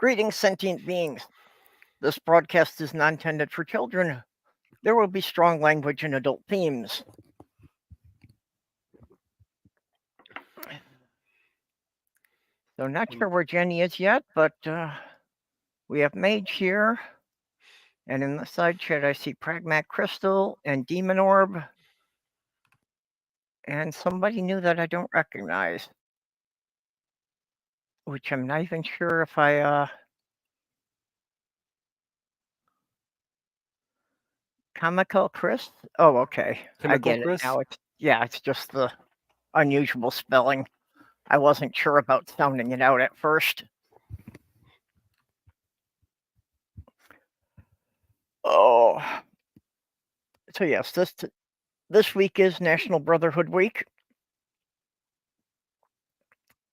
Greetings, sentient beings. This broadcast is not intended for children. There will be strong language and adult themes. So, not sure where Jenni is yet, but we have Mage here. And in the side chat, I see Pragmat Crystal and Demon Orb. And somebody new that I don't recognize. Which I'm not even sure if I Comical Chris? Oh, okay. I Chemical get it Chris? now. It's just the unusual spelling. I wasn't sure about sounding it out at first. Oh. So yes, this week is National Brotherhood Week.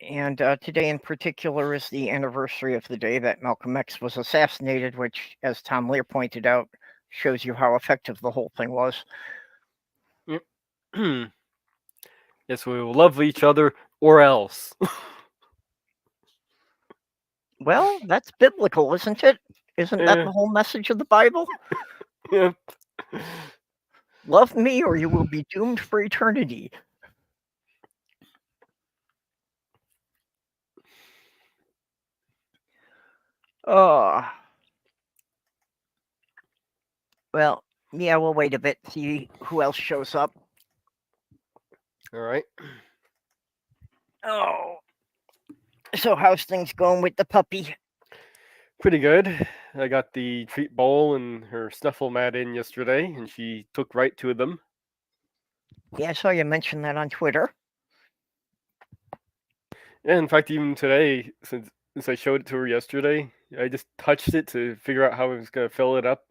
And today in particular is the anniversary of the day that Malcolm X was assassinated, which, as Tom Lear pointed out, shows you how effective the whole thing was. Yep. Yes, we will love each other or else. Well, that's biblical, isn't it? Isn't that Yeah. the whole message of the Bible? Yep. Love me or you will be doomed for eternity. Oh. Well, yeah, we'll wait a bit, see who else shows up. All right. Oh. So how's things going with the puppy? Pretty good. I got the treat bowl and her snuffle mat in yesterday, and she took right to them. Yeah, I saw you mention that on Twitter. And in fact, even today, since I showed it to her yesterday, I just touched it to figure out how I was gonna fill it up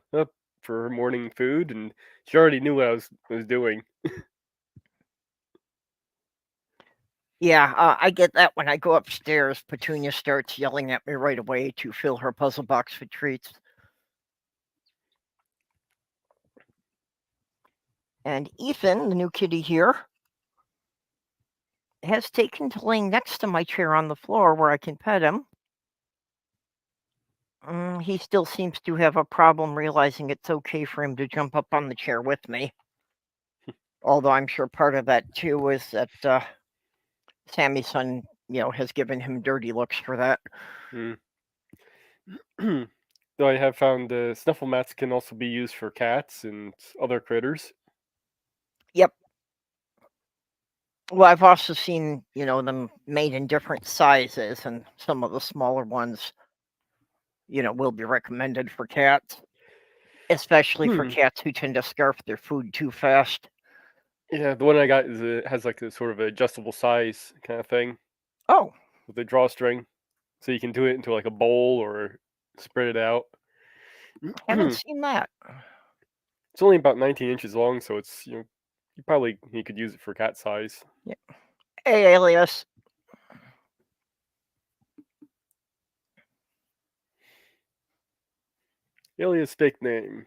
for her morning food, and she already knew what I was doing. Yeah, I get that when I go upstairs. Petunia starts yelling at me right away to fill her puzzle box with treats. And Ethan, the new kitty here, has taken to laying next to my chair on the floor where I can pet him. He still seems to have a problem realizing it's okay for him to jump up on the chair with me. Although I'm sure part of that too is that Sammy's son, has given him dirty looks for that. Though I have found snuffle mats can also be used for cats and other critters. Yep. Well, I've also seen, them made in different sizes, and some of the smaller ones, will be recommended for cats, especially for cats who tend to scarf their food too fast. Yeah, the one I got has like a sort of adjustable size kind of thing. Oh. With a drawstring, so you can do it into like a bowl or spread it out. Haven't seen that. It's only about 19 inches long, so it's you could use it for cat size. Yeah. Hey, Alias. Alias fake name.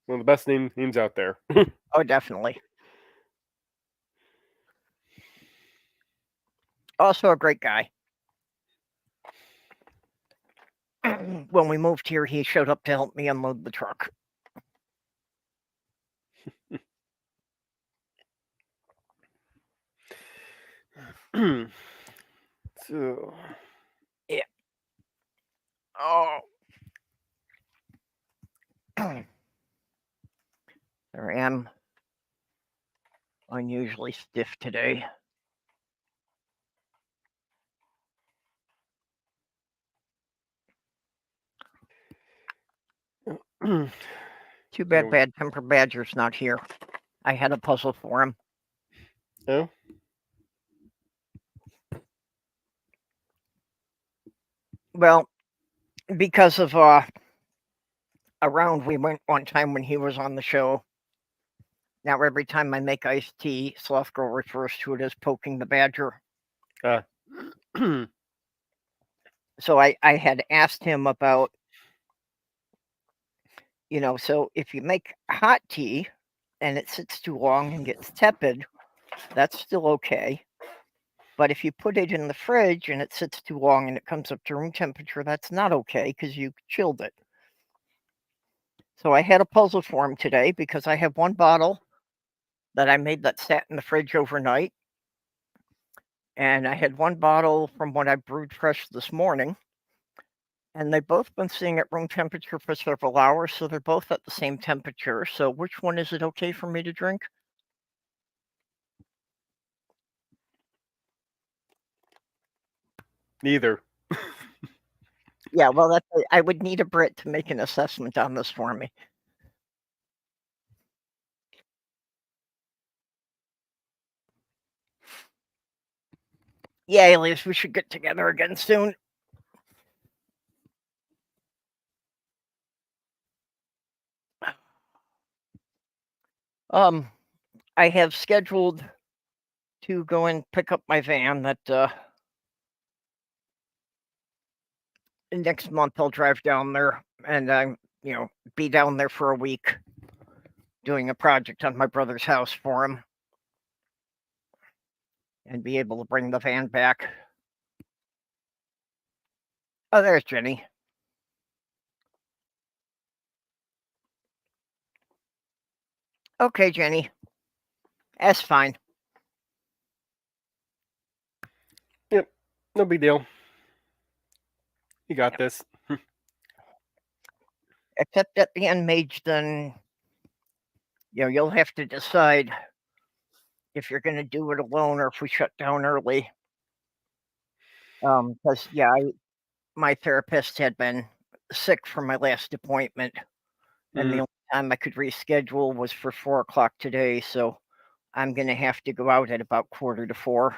One of the best names out there. Oh, definitely. Also a great guy. When we moved here, he showed up to help me unload the truck. So, yeah. Oh. There I am. Unusually stiff today. Too bad Bad Temper Badger's not here. I had a puzzle for him. Oh? Well, because of a round we went one time when he was on the show. Now every time I make iced tea, Sloth Girl refers to it as poking the badger. So I had asked him about, so if you make hot tea and it sits too long and gets tepid, that's still okay. But if you put it in the fridge and it sits too long and it comes up to room temperature, that's not okay because you chilled it. So I had a puzzle for him today because I have one bottle that I made that sat in the fridge overnight. And I had one bottle from what I brewed fresh this morning. And they've both been sitting at room temperature for several hours, so they're both at the same temperature. So which one is it okay for me to drink? Neither. Yeah, well, I would need a Brit to make an assessment on this for me. Yeah, Elias, we should get together again soon. I have scheduled to go and pick up my van that next month I'll drive down there and be down there for a week doing a project on my brother's house for him and be able to bring the van back. Oh, there's Jenny. Okay, Jenny. That's fine. Yep. No big deal. You got this. Except at the end, Mage, then you'll have to decide if you're going to do it alone or if we shut down early. Because my therapist had been sick for my last appointment, and the only time I could reschedule was for 4 o'clock today. So I'm going to have to go out at about 3:45.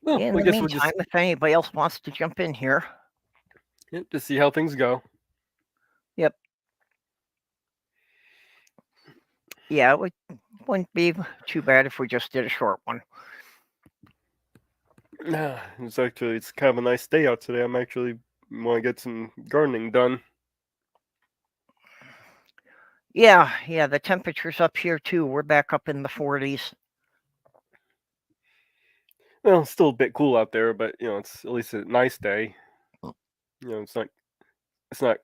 Well, In I the guess we'll meantime, just if anybody else wants to jump in here, to see how things go. yep. Yeah, it wouldn't be too bad if we just did a short one. It's kind of a nice day out today. I'm actually want to get some gardening done. Yeah, the temperature's up here too. We're back up in the 40s. Well, it's still a bit cool out there, but it's at least a nice day. It's not.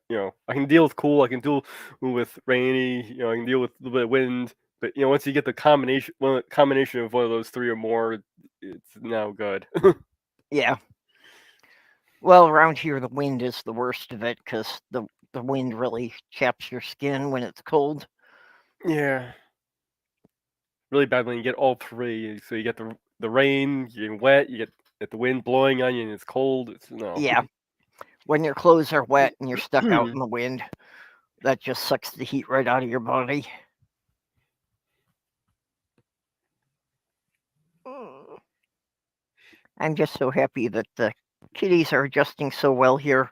I can deal with cool. I can deal with rainy. I can deal with a little bit of wind. But once you get the combination of one of those three or more, it's now good. Yeah. Well, around here the wind is the worst of it because the wind really chaps your skin when it's cold. Yeah. Really bad when you get all three. So you get the rain, you get wet, you get the wind blowing on you, and it's cold. It's no. Yeah. When your clothes are wet and you're stuck out in the wind, that just sucks the heat right out of your body. I'm just so happy that the kitties are adjusting so well here.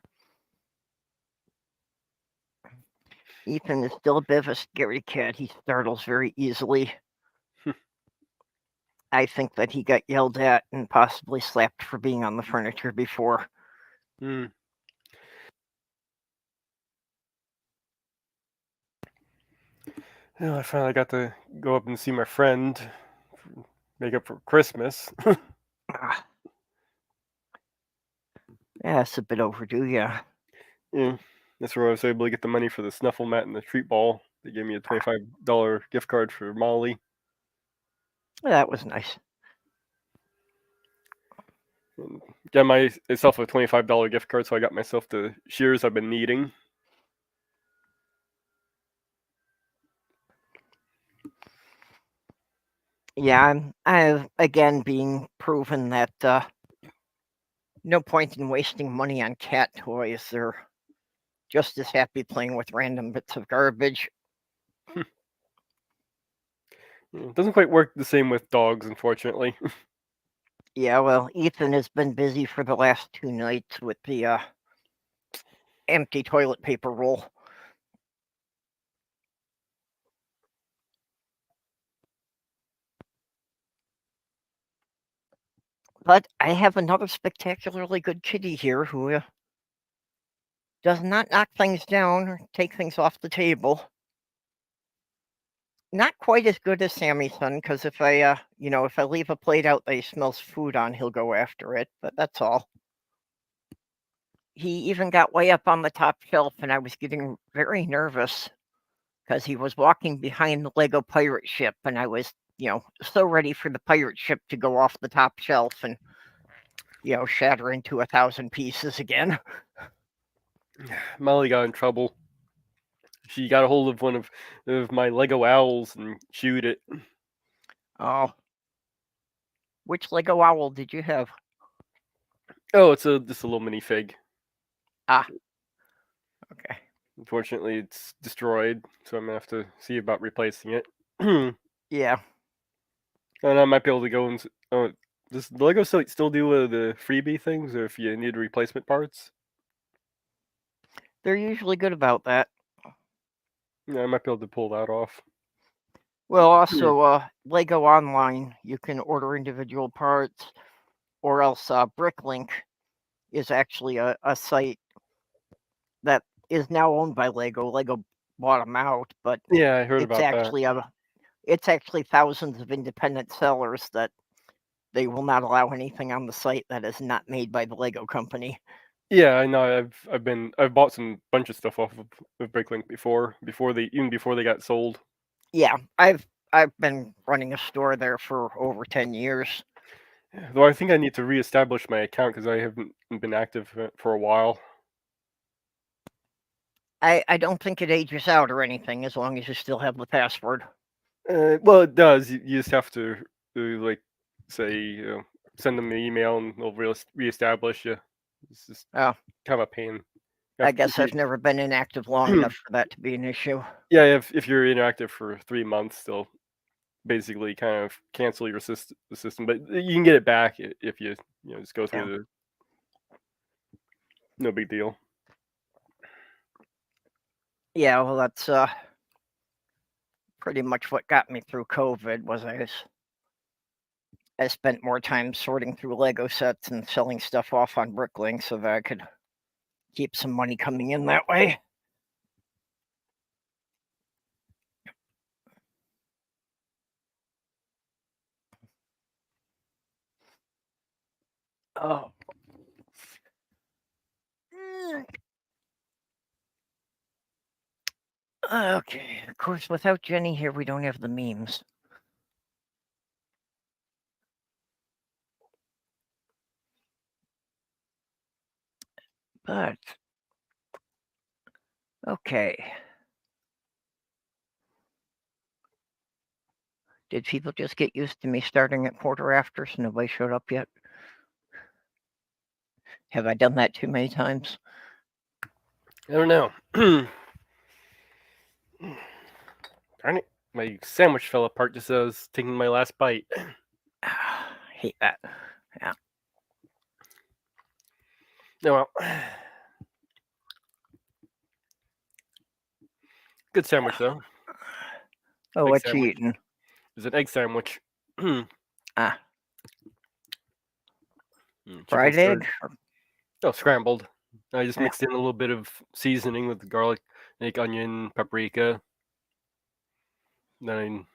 Ethan is still a bit of a scary cat. He startles very easily. I think that he got yelled at and possibly slapped for being on the furniture before. Mm. Well, I finally got to go up and see my friend, make up for Christmas. Yeah, it's a bit overdue, yeah. Yeah, that's where I was able to get the money for the snuffle mat and the treat ball. They gave me a $25 gift card for Molly. That was nice. And got myself a $25 gift card, so I got myself the shears I've been needing. Yeah, I've again being proven that no point in wasting money on cat toys. They're just as happy playing with random bits of garbage. It doesn't quite work the same with dogs, unfortunately. Yeah, well, Ethan has been busy for the last 2 nights with the empty toilet paper roll. But I have another spectacularly good kitty here who Does not knock things down or take things off the table. Not quite as good as Sammy's son, because if I leave a plate out that he smells food on, he'll go after it, but that's all. He even got way up on the top shelf, and I was getting very nervous because he was walking behind the Lego pirate ship, and I was, so ready for the pirate ship to go off the top shelf and, shatter into 1,000 pieces again. Molly got in trouble. She got a hold of one of my Lego owls and chewed it. Oh. Which Lego owl did you have? Oh, it's just a little minifig. Ah. Okay. Unfortunately, it's destroyed, so I'm gonna have to see about replacing it. Yeah. And I might be able to go and. Oh, does the Lego site still do the freebie things, or if you need replacement parts? They're usually good about that. Yeah, I might be able to pull that off. Well, also, Lego Online, you can order individual parts, or else Bricklink is actually a site that is now owned by Lego. Lego bought them out, but Yeah, I heard it's about that. actually thousands of independent sellers that they will not allow anything on the site that is not made by the Lego company. Yeah, I know. I've bought some bunch of stuff off of Bricklink before they got sold. Yeah, I've been running a store there for over 10 years. Though I think I need to reestablish my account because I haven't been active for a while. I don't think it ages out or anything as long as you still have the password. Well, it does. You just have to like say send them an email and they'll reestablish you. It's just Oh, kind of a pain. I guess I've never been inactive long enough for that to be an issue. Yeah, if you're inactive for 3 months, they'll basically kind of cancel your the system, but you can get it back if you just go through the. No big deal. Yeah, well, that's pretty much what got me through COVID. Was I spent more time sorting through Lego sets and selling stuff off on Bricklink so that I could keep some money coming in that way. Oh. Okay, of course, without Jenny here, we don't have the memes. But, okay. Did people just get used to me starting at quarter after so nobody showed up yet? Have I done that too many times? I don't know. Darn it. My sandwich fell apart just as I was taking my last bite. Hate that. Yeah. Oh well. Good sandwich though. Oh, Egg what you sandwich. eating? It's an egg sandwich. Ah, Chicken fried stirred. egg? Oh, scrambled. I just Yeah. mixed in a little bit of seasoning with garlic, like onion, paprika. Then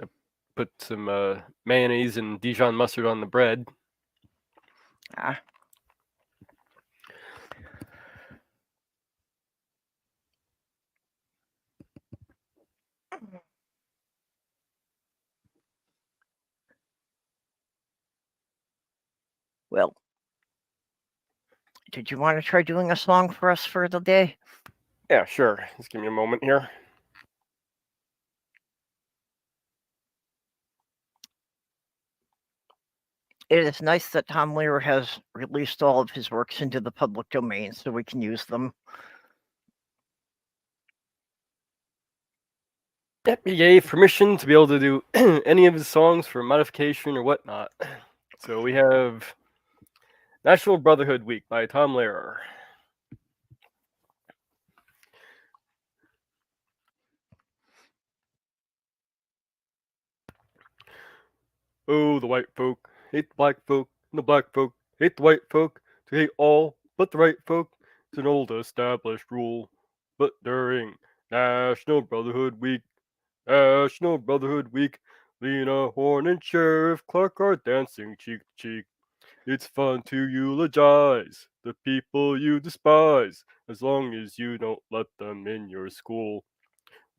I put some mayonnaise and Dijon mustard on the bread. Ah. Well, did you want to try doing a song for us for the day? Yeah, sure. Just give me a moment here. It is nice that Tom Lehrer has released all of his works into the public domain so we can use them. Yep, he gave permission to be able to do any of his songs for modification or whatnot. So we have National Brotherhood Week by Tom Lehrer. Oh, the white folk hate the black folk, and the black folk hate the white folk. To hate all but the right folk, It's an old established rule. But during National Brotherhood Week, Lena Horne and Sheriff Clark are dancing cheek to cheek. It's fun to eulogize the people you despise, as long as you don't let them in your school.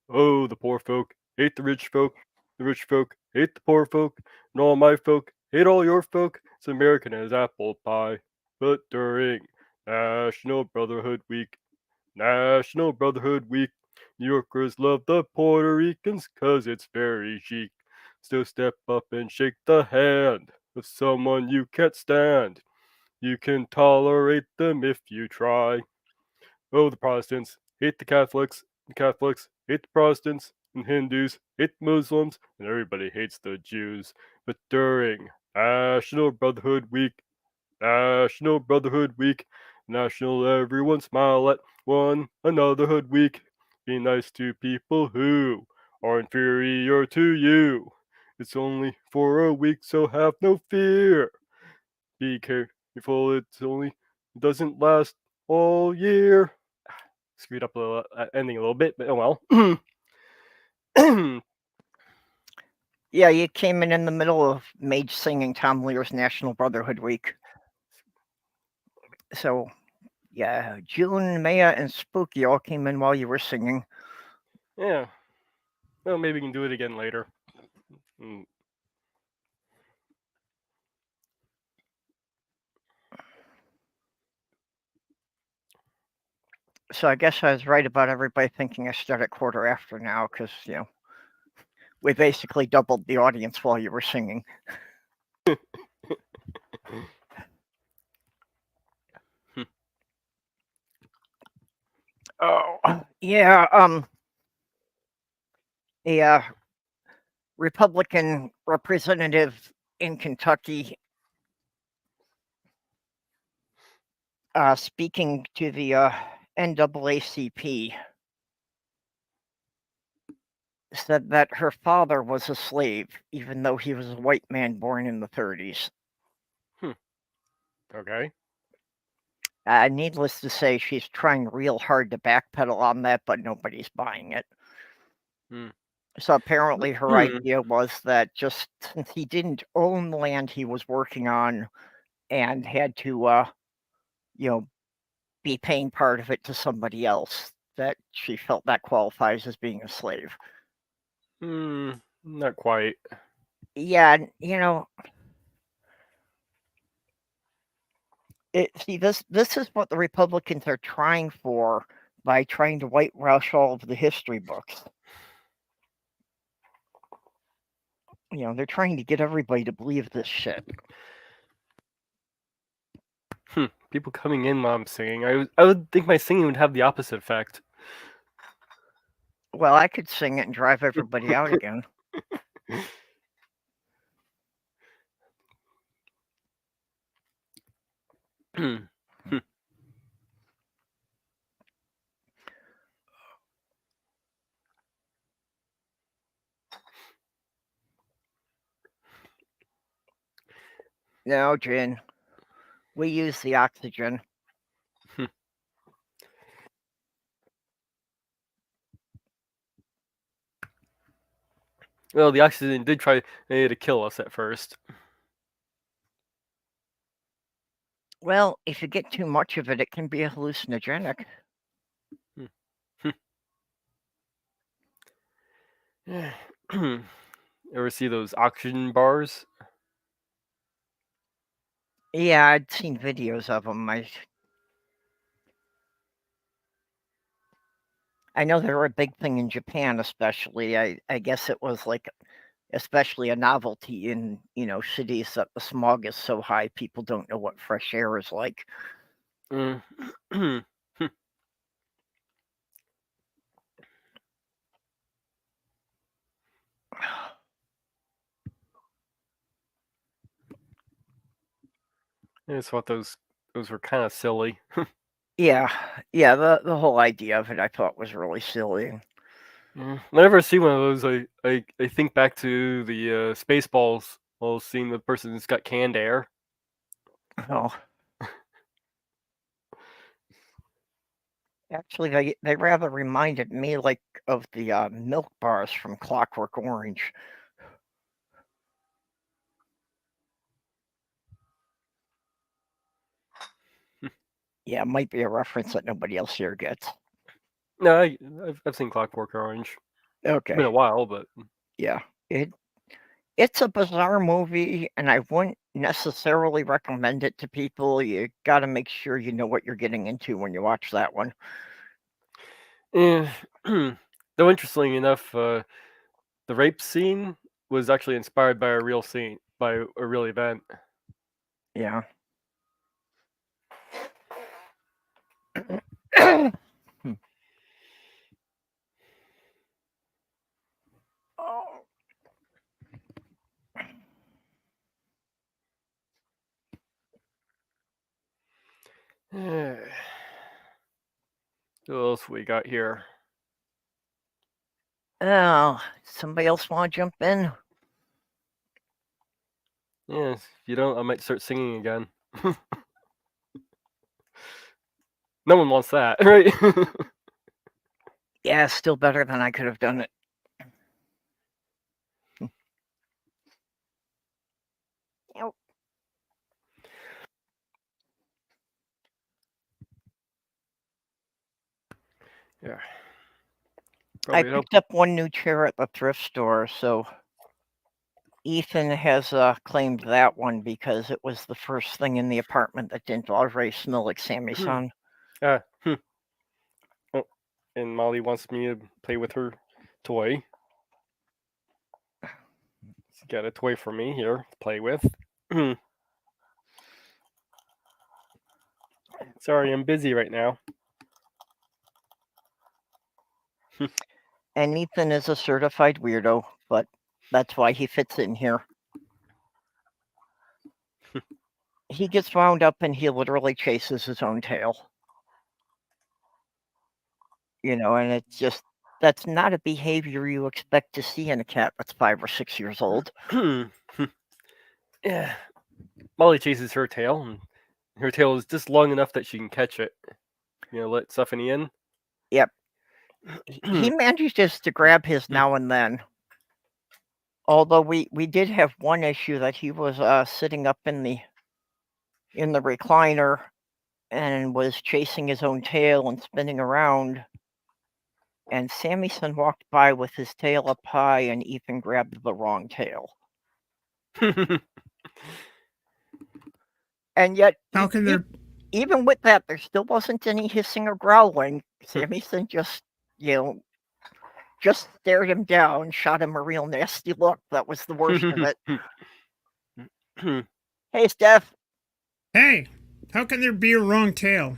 Oh, the poor folk hate the rich folk hate the poor folk, and all my folk hate all your folk. It's American as apple pie. But during National Brotherhood Week, New Yorkers love the Puerto Ricans 'cause it's very chic. Still step up and shake the hand of someone you can't stand. You can tolerate them if you try. Oh, the Protestants hate the Catholics hate the Protestants, and Hindus hate Muslims, and everybody hates the Jews. But during National Brotherhood Week, National Brotherhood Week, National Everyone Smile at One Another Hood Week, be nice to people who are inferior to you. It's only for a week, so have no fear. Be careful, it doesn't last all year. Screwed up a little ending a little bit, but oh well. Yeah, you came in the middle of Mage singing Tom Lear's National Brotherhood Week. So, yeah, June, Maya, and Spooky all came in while you were singing. Yeah. Well, maybe we can do it again later. So I guess I was right about everybody thinking I start at 1/4 after now, because, we basically doubled the audience while you were singing. Oh, yeah, a Republican representative in Kentucky speaking to the NAACP said that her father was a slave, even though he was a white man born in the 30s. Okay. Needless to say, she's trying real hard to backpedal on that, but nobody's buying it. So apparently her idea was that just since he didn't own the land he was working on and had to, be paying part of it to somebody else, that she felt that qualifies as being a slave. Not quite. Yeah, this is what the Republicans are trying for by trying to whitewash all of the history books. They're trying to get everybody to believe this shit. People coming in while I'm singing. I would think my singing would have the opposite effect. Well, I could sing it and drive everybody out again. No, Jen. We use the oxygen. Well, the oxygen did try to kill us at first. Well, if you get too much of it, it can be hallucinogenic. Ever see those oxygen bars? Yeah, I'd seen videos of them. I know they were a big thing in Japan, especially. I guess it was like especially a novelty in, cities that the smog is so high people don't know what fresh air is like. I just thought those were kind of silly. Yeah, the whole idea of it I thought was really silly. Whenever I see one of those, I think back to the Spaceballs scene with the person who's got canned air. Oh. Actually, they rather reminded me like of the milk bars from Clockwork Orange. Yeah, it might be a reference that nobody else here gets. No, I've seen Clockwork Orange. It's been Okay. a while, but Yeah. It's a bizarre movie, and I wouldn't necessarily recommend it to people. You got to make sure you know what you're getting into when you watch that one. though interestingly enough, the rape scene was actually inspired by a real scene, by a real event. Yeah. Hmm. Oh. What else we got here? Oh, somebody else want to jump in? Yeah, if you don't, I might start singing again. No one wants that, right? Yeah, still better than I could have done it. Yep. Yeah. I Probably picked up one new chair at the thrift store, so Ethan has claimed that one because it was the first thing in the apartment that didn't already smell like Sammy's son. Oh, and Molly wants me to play with her toy. She's got a toy for me here to play with. Sorry, I'm busy right now. And Ethan is a certified weirdo, but that's why he fits in here. He gets wound up and he literally chases his own tail. And it's just, that's not a behavior you expect to see in a cat that's 5 or 6 years old. Yeah. Molly chases her tail, and her tail is just long enough that she can catch it. Let Stephanie in. Yep. He manages to grab his now and then. Although we did have one issue that he was sitting up in the recliner and was chasing his own tail and spinning around. And Sammyson walked by with his tail up high, and Ethan grabbed the wrong tail. And yet, How can there? even with that, there still wasn't any hissing or growling. Sammyson just stared him down, shot him a real nasty look. That was the worst of it. Hey, Steph. Hey, how can there be a wrong tail?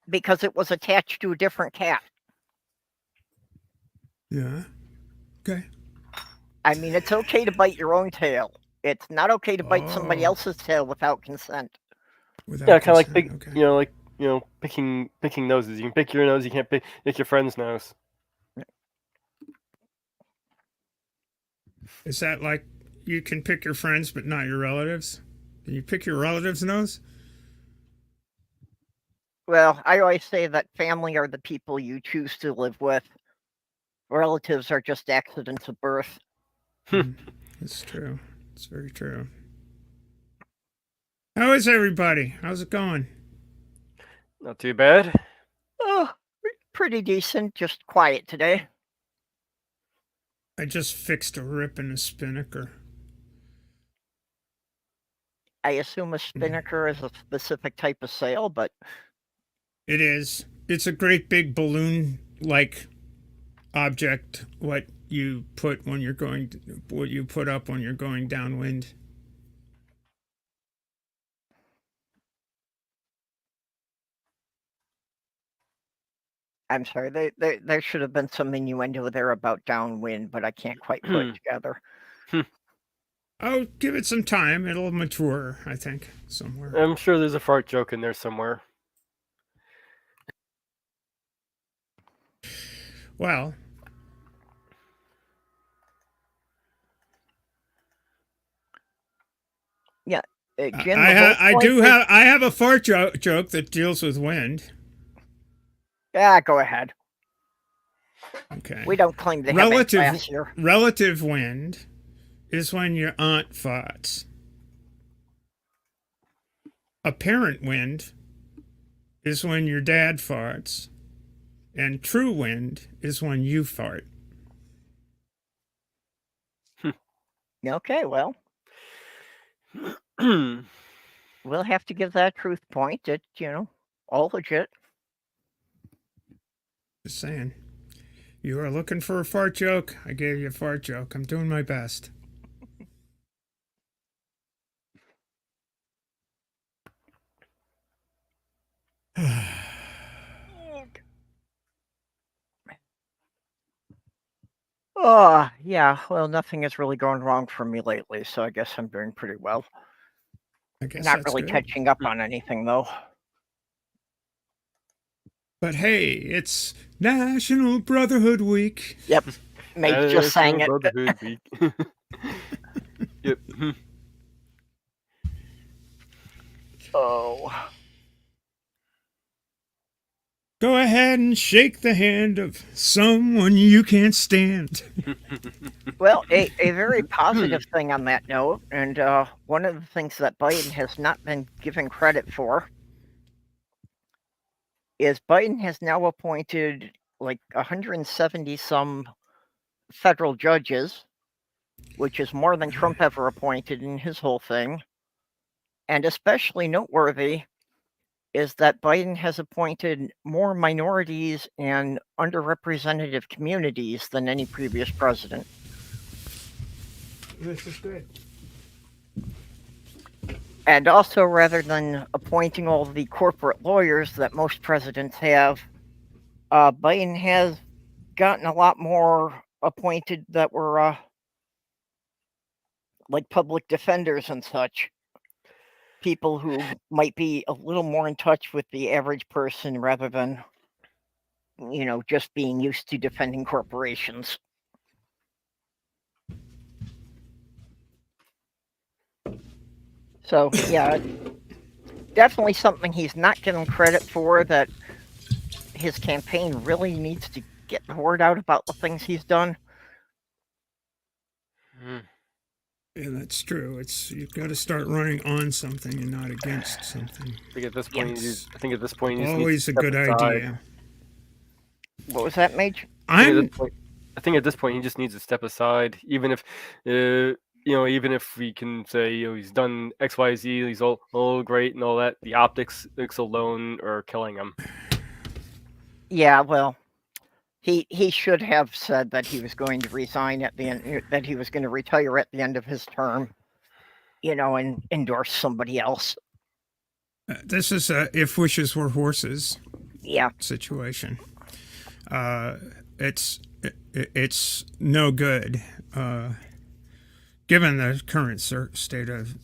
Because it was attached to a different cat. Yeah. Okay. I mean, it's okay to bite your own tail. It's not okay to bite somebody else's tail without consent. Yeah, kind of like okay. Picking noses. You can pick your nose. You can't pick your friend's nose. Is that like you can pick your friends but not your relatives? Can you pick your relatives' nose? Well, I always say that family are the people you choose to live with. Relatives are just accidents of birth. It's true. It's very true. How is everybody? How's it going? Not too bad. Oh, pretty decent. Just quiet today. I just fixed a rip in a spinnaker. I assume a spinnaker is a specific type of sail, but... It is. It's a great big balloon-like object, what you put up when you're going downwind. I'm sorry, there should have been some innuendo there about downwind, but I can't quite put it together. Oh, give it some time. It'll mature, I think, somewhere. I'm sure there's a fart joke in there somewhere. Well, yeah, Jim, I have a fart joke that deals with wind. Yeah, go ahead. Okay. We don't claim to have a class here. Relative wind is when your aunt farts. Apparent wind is when your dad farts. And true wind is when you fart. Okay, well, we'll have to give that truth point. It, all legit. Just saying. You are looking for a fart joke? I gave you a fart joke. I'm doing my best. Oh, yeah. Well, nothing has really gone wrong for me lately, so I guess I'm doing pretty well. I guess Not that's really good. catching up on anything, though. But hey, it's National Brotherhood Week. Yep. Mage just sang it. Brotherhood week. Yep. Oh. Go ahead and shake the hand of someone you can't stand. Well, a very positive thing on that note, and one of the things that Biden has not been given credit for is Biden has now appointed like 170 some federal judges, which is more than Trump ever appointed in his whole thing. And especially noteworthy is that Biden has appointed more minorities and underrepresented communities than any previous president. This is good. And also, rather than appointing all the corporate lawyers that most presidents have, Biden has gotten a lot more appointed that were like public defenders and such. People who might be a little more in touch with the average person rather than, just being used to defending corporations. So, yeah, definitely something he's not given credit for, that his campaign really needs to get the word out about the things he's done. Yeah, that's true. You've got to start running on something and not against something. I think at this point, Yes. you just need Always to a step good aside. idea. What was that, Mage? I think at this point he just needs to step aside, even if even if we can say he's done X, Y, Z, he's all great and all that. The optics alone are killing him. Yeah, well, he should have said that he was going to resign at the end, that he was going to retire at the end of his term, and endorse somebody else. This is a if wishes were horses Yeah. situation. It's no good. Given the current state of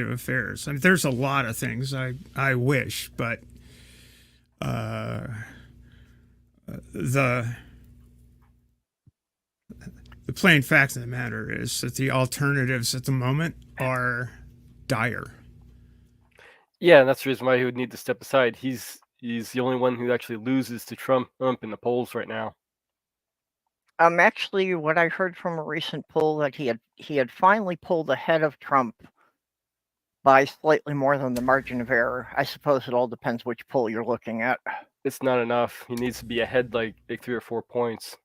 affairs. I mean, there's a lot of things I wish, but the plain fact of the matter is that the alternatives at the moment are dire. Yeah, and that's the reason why he would need to step aside. He's the only one who actually loses to Trump in the polls right now. Actually, what I heard from a recent poll that he had finally pulled ahead of Trump by slightly more than the margin of error. I suppose it all depends which poll you're looking at. It's not enough. He needs to be ahead like 3 or 4 points.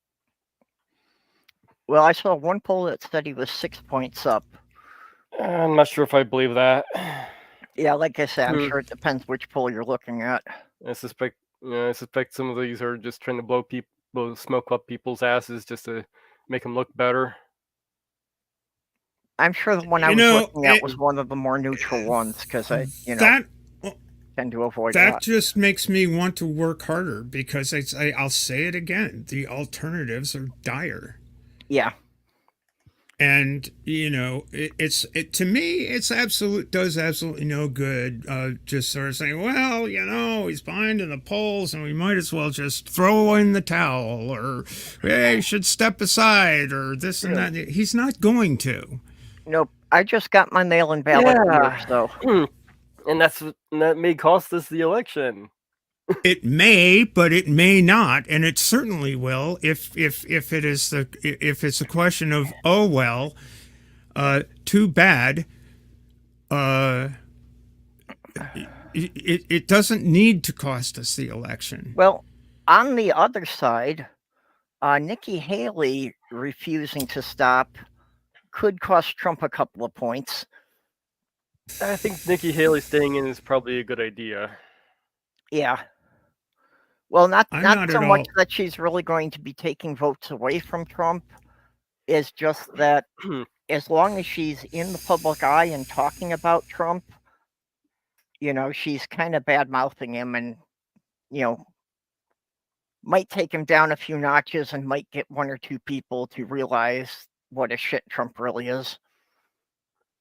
Well, I saw one poll that said he was 6 points up. I'm not sure if I believe that. Yeah, like I said, I'm sure it depends which poll you're looking at. I suspect some of these are just trying to blow smoke up people's asses just to make them look better. I'm sure the one I was looking at was one of the more neutral ones, because I, tend to avoid that. That just makes me want to work harder, because I'll say it again: the alternatives are dire. Yeah. And to me, it's does absolutely no good. Just sort of saying, well, he's behind in the polls, and we might as well just throw in the towel, or hey, should step aside, or this and that. He's not going to. Nope. I just got my mail-in ballot here, so. And that may cost us the election. It may, but it may not, and it certainly will if it's a question of, oh well, too bad. It doesn't need to cost us the election. Well, on the other side, Nikki Haley refusing to stop could cost Trump a couple of points. I think Nikki Haley staying in is probably a good idea. Yeah. Well, not not so at much all. that she's really going to be taking votes away from Trump, is just that as long as she's in the public eye and talking about Trump, she's kind of bad-mouthing him and, might take him down a few notches and might get one or two people to realize what a shit Trump really is.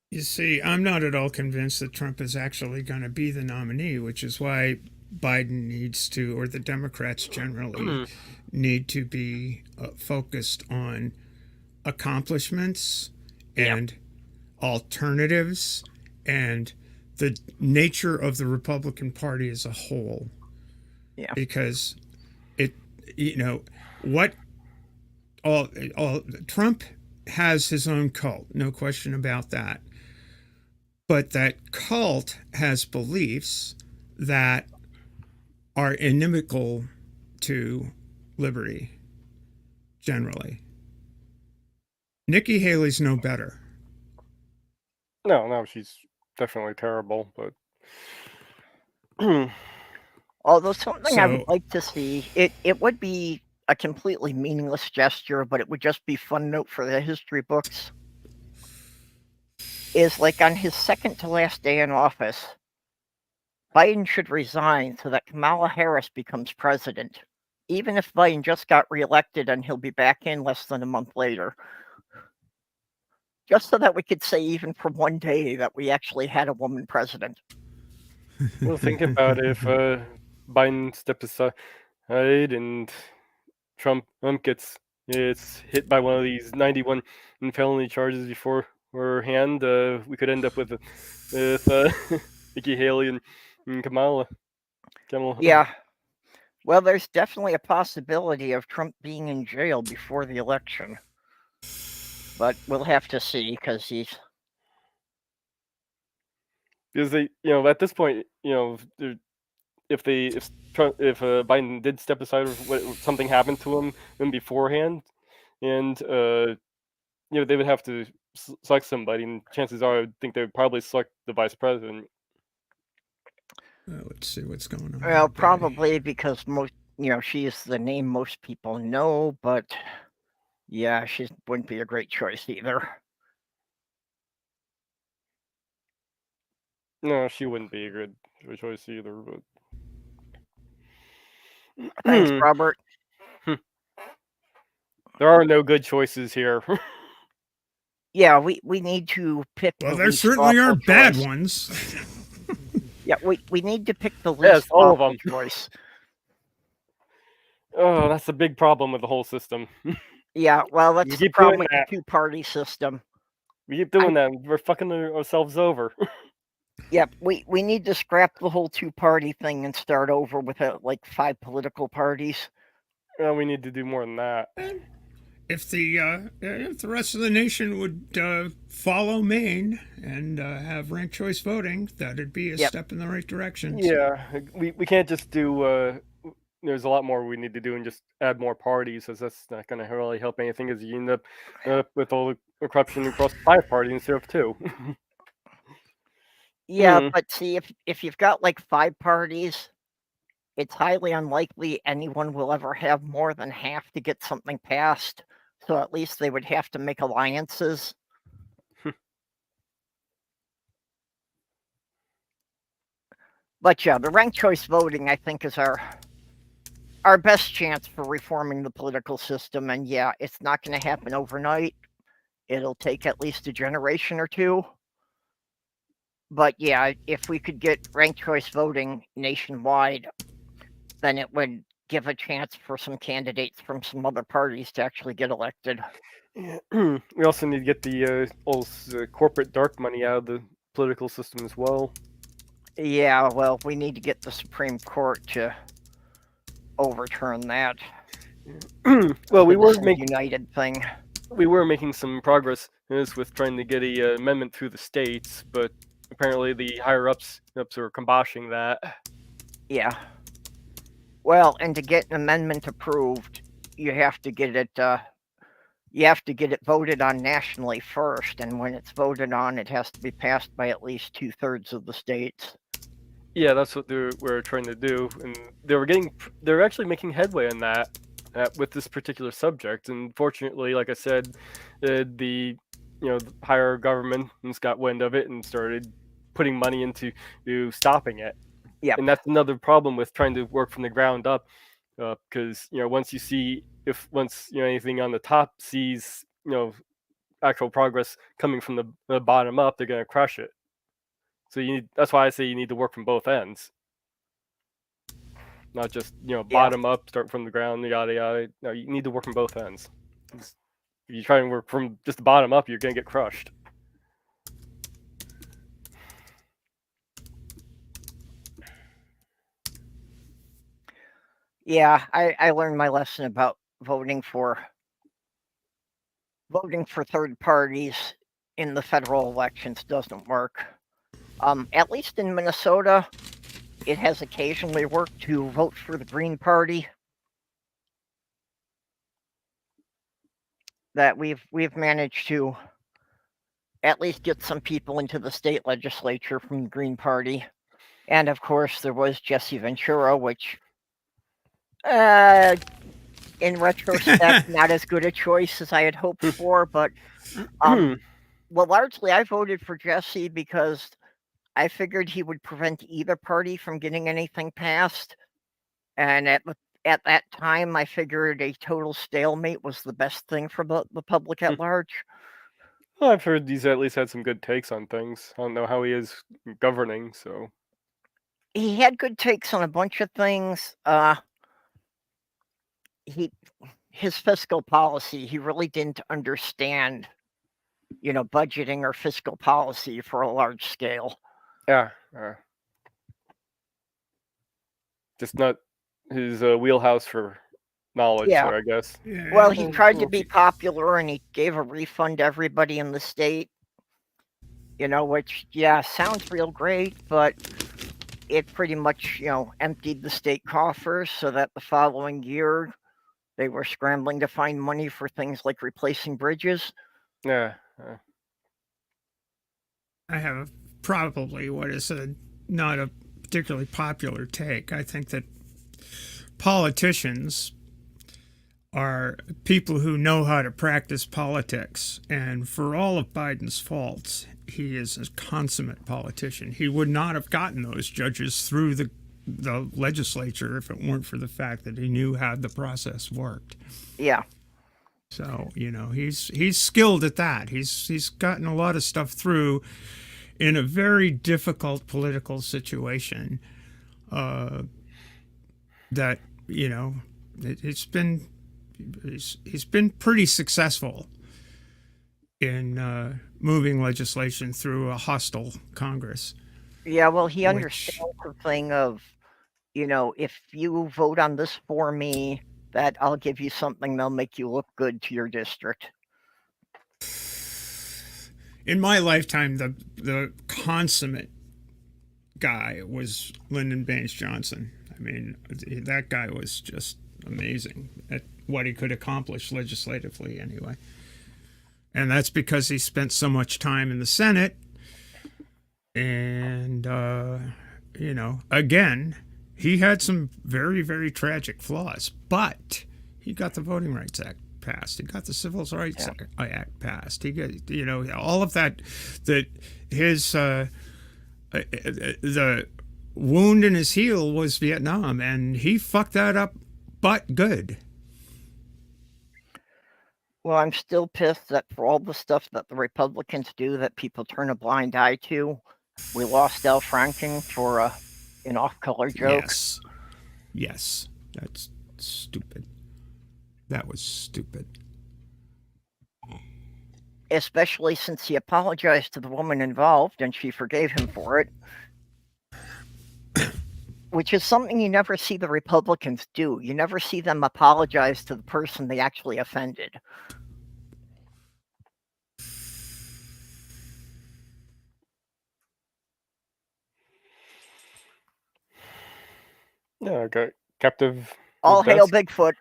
You see, I'm not at all convinced that Trump is actually going to be the nominee, which is why Biden needs to, or the Democrats generally, need to be focused on accomplishments and alternatives and the nature of the Republican Party as a whole. Yeah. Because Trump has his own cult, no question about that. But that cult has beliefs that are inimical to liberty, generally. Nikki Haley's no better. No, she's definitely terrible, but although something I would like to see, it would be a completely meaningless gesture, but it would just be fun note for the history books, is like on his second to last day in office, Biden should resign so that Kamala Harris becomes president, even if Biden just got reelected and he'll be back in less than a month later. Just so that we could say, even for one day, that we actually had a woman president. Well, think about it. If Biden steps aside and Trump gets hit by one of these 91 felony charges beforehand, we could end up with Nikki Haley and Kamala. Yeah. Well, there's definitely a possibility of Trump being in jail before the election. But we'll have to see, because they, at this point, if Biden did step aside or something happened to him beforehand, and they would have to select somebody, and chances are I think they would probably select the vice president. Let's see what's going on. Well, probably because most, she is the name most people know, but yeah, she wouldn't be a great choice either. No, she wouldn't be a good choice either. But thanks, Robert. There are no good choices here. Yeah, we need to pick. Well, there certainly are bad ones. Yeah, we need to pick the least all of them choice. Oh, that's a big problem with the whole system. Yeah, well, that's the problem with the two-party system. We keep doing that. We're fucking ourselves over. Yep, we need to scrap the whole two-party thing and start over with 5 political parties. Well, we need to do more than that. If the rest of the nation would follow Maine and have ranked choice voting, that'd be a step in the right direction. Yeah, we can't just do. There's a lot more we need to do and just add more parties, because that's not going to really help anything, as you end up with all the corruption across 5 parties instead of 2. Yeah, but see, if you've got 5 parties, it's highly unlikely anyone will ever have more than half to get something passed. So at least they would have to make alliances. But yeah, the ranked choice voting, I think, is our best chance for reforming the political system. And yeah, it's not going to happen overnight. It'll take at least a generation or 2. But yeah, if we could get ranked choice voting nationwide, then it would give a chance for some candidates from some other parties to actually get elected. Yeah. We also need to get the corporate dark money out of the political system as well. Yeah, well, we need to get the Supreme Court to overturn that. Well, we The were Citizens United thing. making some progress in this with trying to get a amendment through the states, but apparently the higher ups are kiboshing that. Yeah. Well, and to get an amendment approved, you have to get it voted on nationally first, and when it's voted on, it has to be passed by at least 2/3 of the states. Yeah, that's what we're trying to do, and they're actually making headway on that with this particular subject. And fortunately, like I said, the higher government got wind of it and started putting money into stopping it. Yep. And that's another problem with trying to work from the ground up, because once anything on the top sees actual progress coming from the bottom up, they're going to crush it. So that's why I say you need to work from both ends, not just bottom up, start from the ground, yada yada. No, you need to work from both ends. If you try and work from just the bottom up, you're going to get crushed. Yeah, I learned my lesson about voting for third parties in the federal elections doesn't work. At least in Minnesota, it has occasionally worked to vote for the Green Party. That we've managed to at least get some people into the state legislature from the Green Party. And of course, there was Jesse Ventura, which, in retrospect, not as good a choice as I had hoped for. But, well, largely I voted for Jesse because I figured he would prevent either party from getting anything passed. And at that time, I figured a total stalemate was the best thing for the public at large. Well, I've heard he's at least had some good takes on things. I don't know how he is governing, so. He had good takes on a bunch of things. His fiscal policy, he really didn't understand, budgeting or fiscal policy for a large scale. Yeah. Just not his wheelhouse for knowledge there, I guess. Yeah. Well, he tried to be popular and he gave a refund to everybody in the state, which, sounds real great, but it pretty much, emptied the state coffers so that the following year they were scrambling to find money for things like replacing bridges. Yeah. I have probably what is not a particularly popular take. I think that politicians are people who know how to practice politics. And for all of Biden's faults, he is a consummate politician. He would not have gotten those judges through the legislature if it weren't for the fact that he knew how the process worked. Yeah. So, he's skilled at that. He's gotten a lot of stuff through in a very difficult political situation that, he's been pretty successful in moving legislation through a hostile Congress. Yeah, well, he understands the thing of, if you vote on this for me, that I'll give you something that'll make you look good to your district. In my lifetime, the consummate guy was Lyndon Baines Johnson. I mean, that guy was just amazing at what he could accomplish legislatively anyway. And that's because he spent so much time in the Senate. And, again, he had some very, very tragic flaws, but he got the Voting Rights Act passed. He got the Civil Rights Act passed. He got, all of that his, the wound in his heel was Vietnam, and he fucked that up, but good. Well, I'm still pissed that for all the stuff that the Republicans do that people turn a blind eye to, we lost Al Franken for an off-color joke. Yes. That's stupid. That was stupid. Especially since he apologized to the woman involved and she forgave him for it. which is something you never see the Republicans do. You never see them apologize to the person they actually offended. Yeah, okay. Captive. All hail best. Bigfoot.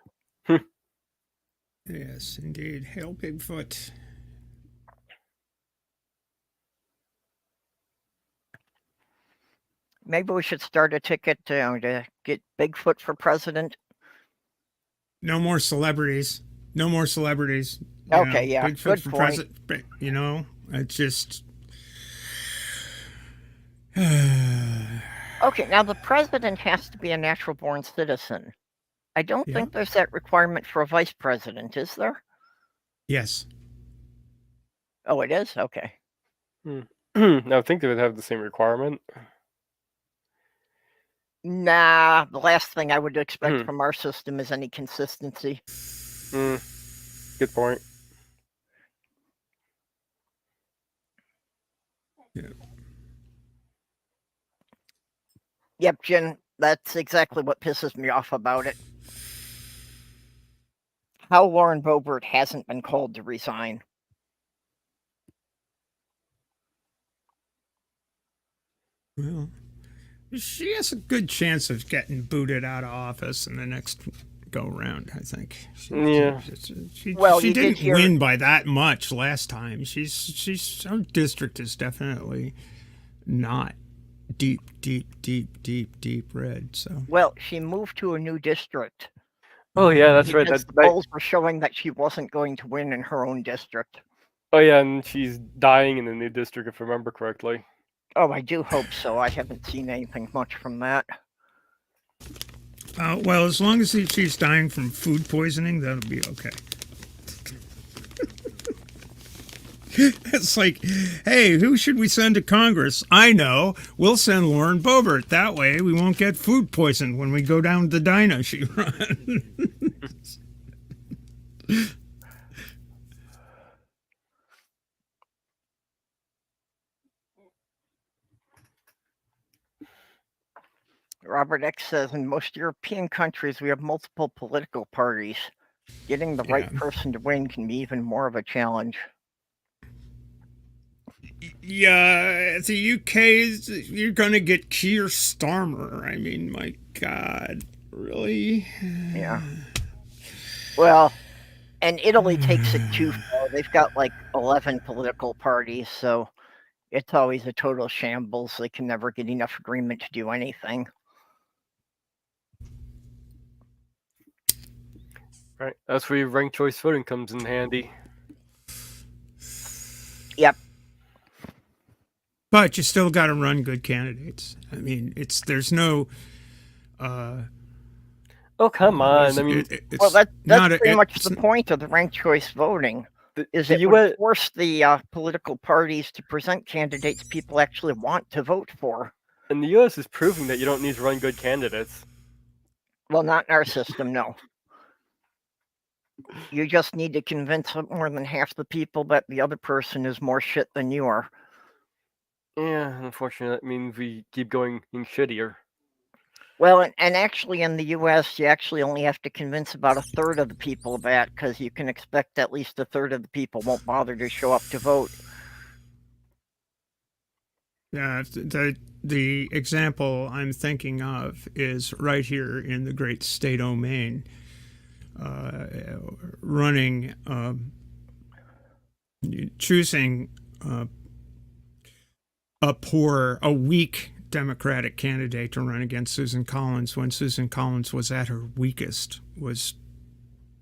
Yes, indeed. Hail Bigfoot. Maybe we should start a ticket to get Bigfoot for president. No more celebrities. No more celebrities. Okay, yeah, Bigfoot good for point. president. It's just. Okay, now the president has to be a natural-born citizen. I don't Yeah. think there's that requirement for a vice president, is there? Yes. Oh, it is? Okay. I think they would have the same requirement. Nah, the last thing I would expect from our system is any consistency. Good point. Yeah. Yep, Jen, that's exactly what pisses me off about it. How Lauren Boebert hasn't been called to resign. Well, she has a good chance of getting booted out of office in the next go round, I think. She didn't win by that much last time. Her district is definitely not deep red. So well, she moved to a new district. Oh yeah, that's right. The polls were showing that she wasn't going to win in her own district. Oh yeah, and she's dying in the new district, if I remember correctly. Oh, I do hope so. I haven't seen anything much from that. Well, as long as she's dying from food poisoning, that'll be okay. It's like, hey, who should we send to Congress? I know. We'll send Lauren Boebert. That way we won't get food poisoned when we go down to the diner she runs. Robert X says, in most European countries, we have multiple political parties. Getting the right person to win can be even more of a challenge. Yeah, the UK, you're going to get Keir Starmer. I mean, my God, really? Yeah. Well, and Italy takes it too far. They've got like 11 political parties, so it's always a total shambles. They can never get enough agreement to do anything. Right, that's where ranked choice voting comes in handy. Yep. But you still got to run good candidates. I mean, there's no. Oh come on! I mean, well, that's pretty much the point of the ranked choice voting. It would force the political parties to present candidates people actually want to vote for. And the U.S. is proving that you don't need to run good candidates. Well, not in our system, no. You just need to convince more than half the people that the other person is more shit than you are. Yeah, unfortunately, that means we keep going in shittier. Well, and actually in the U.S., you actually only have to convince about a third of the people of that, because you can expect at least a third of the people won't bother to show up to vote. Yeah, the example I'm thinking of is right here in the great state of Maine. Choosing a weak Democratic candidate to run against Susan Collins when Susan Collins was at her weakest was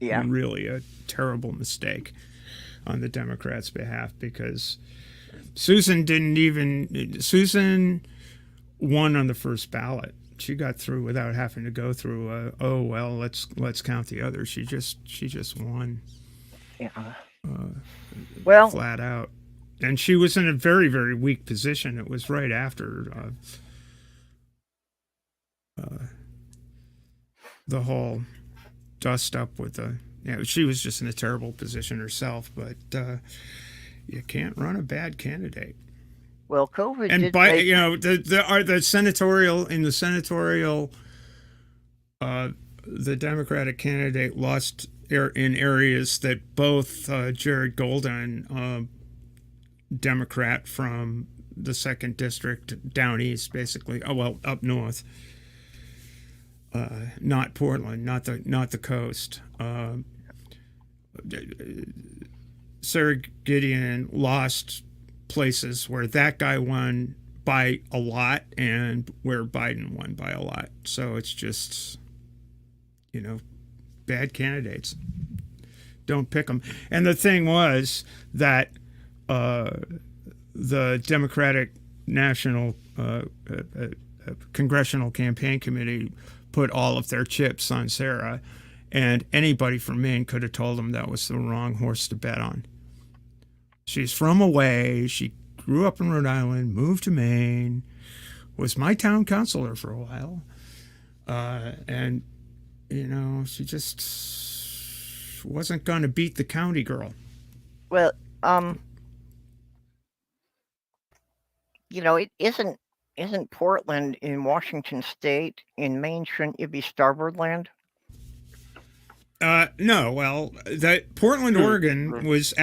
really a terrible mistake on the Democrats' behalf, because Susan won on the first ballot. She got through without having to go through let's count the others. She just won. Yeah. Well, flat out. And she was in a very, very weak position. It was right after the whole dust up with she was just in a terrible position herself, but you can't run a bad candidate. Well, COVID And did by make, the senatorial the Democratic candidate lost in areas that both Jared Golden, Democrat from the 2nd district down east, basically. Oh well, up north. Not Portland, not the coast. Sarah Gideon lost places where that guy won by a lot and where Biden won by a lot. So it's just, bad candidates. Don't pick them. And the thing was that the Democratic National Congressional Campaign Committee put all of their chips on Sarah, and anybody from Maine could have told them that was the wrong horse to bet on. She's from away. She grew up in Rhode Island, moved to Maine, was my town councilor for a while. And, she just wasn't going to beat the county girl. well, it isn't Portland in Washington State. In Maine, shouldn't you be Starboard Land? No, well, Portland, Oregon was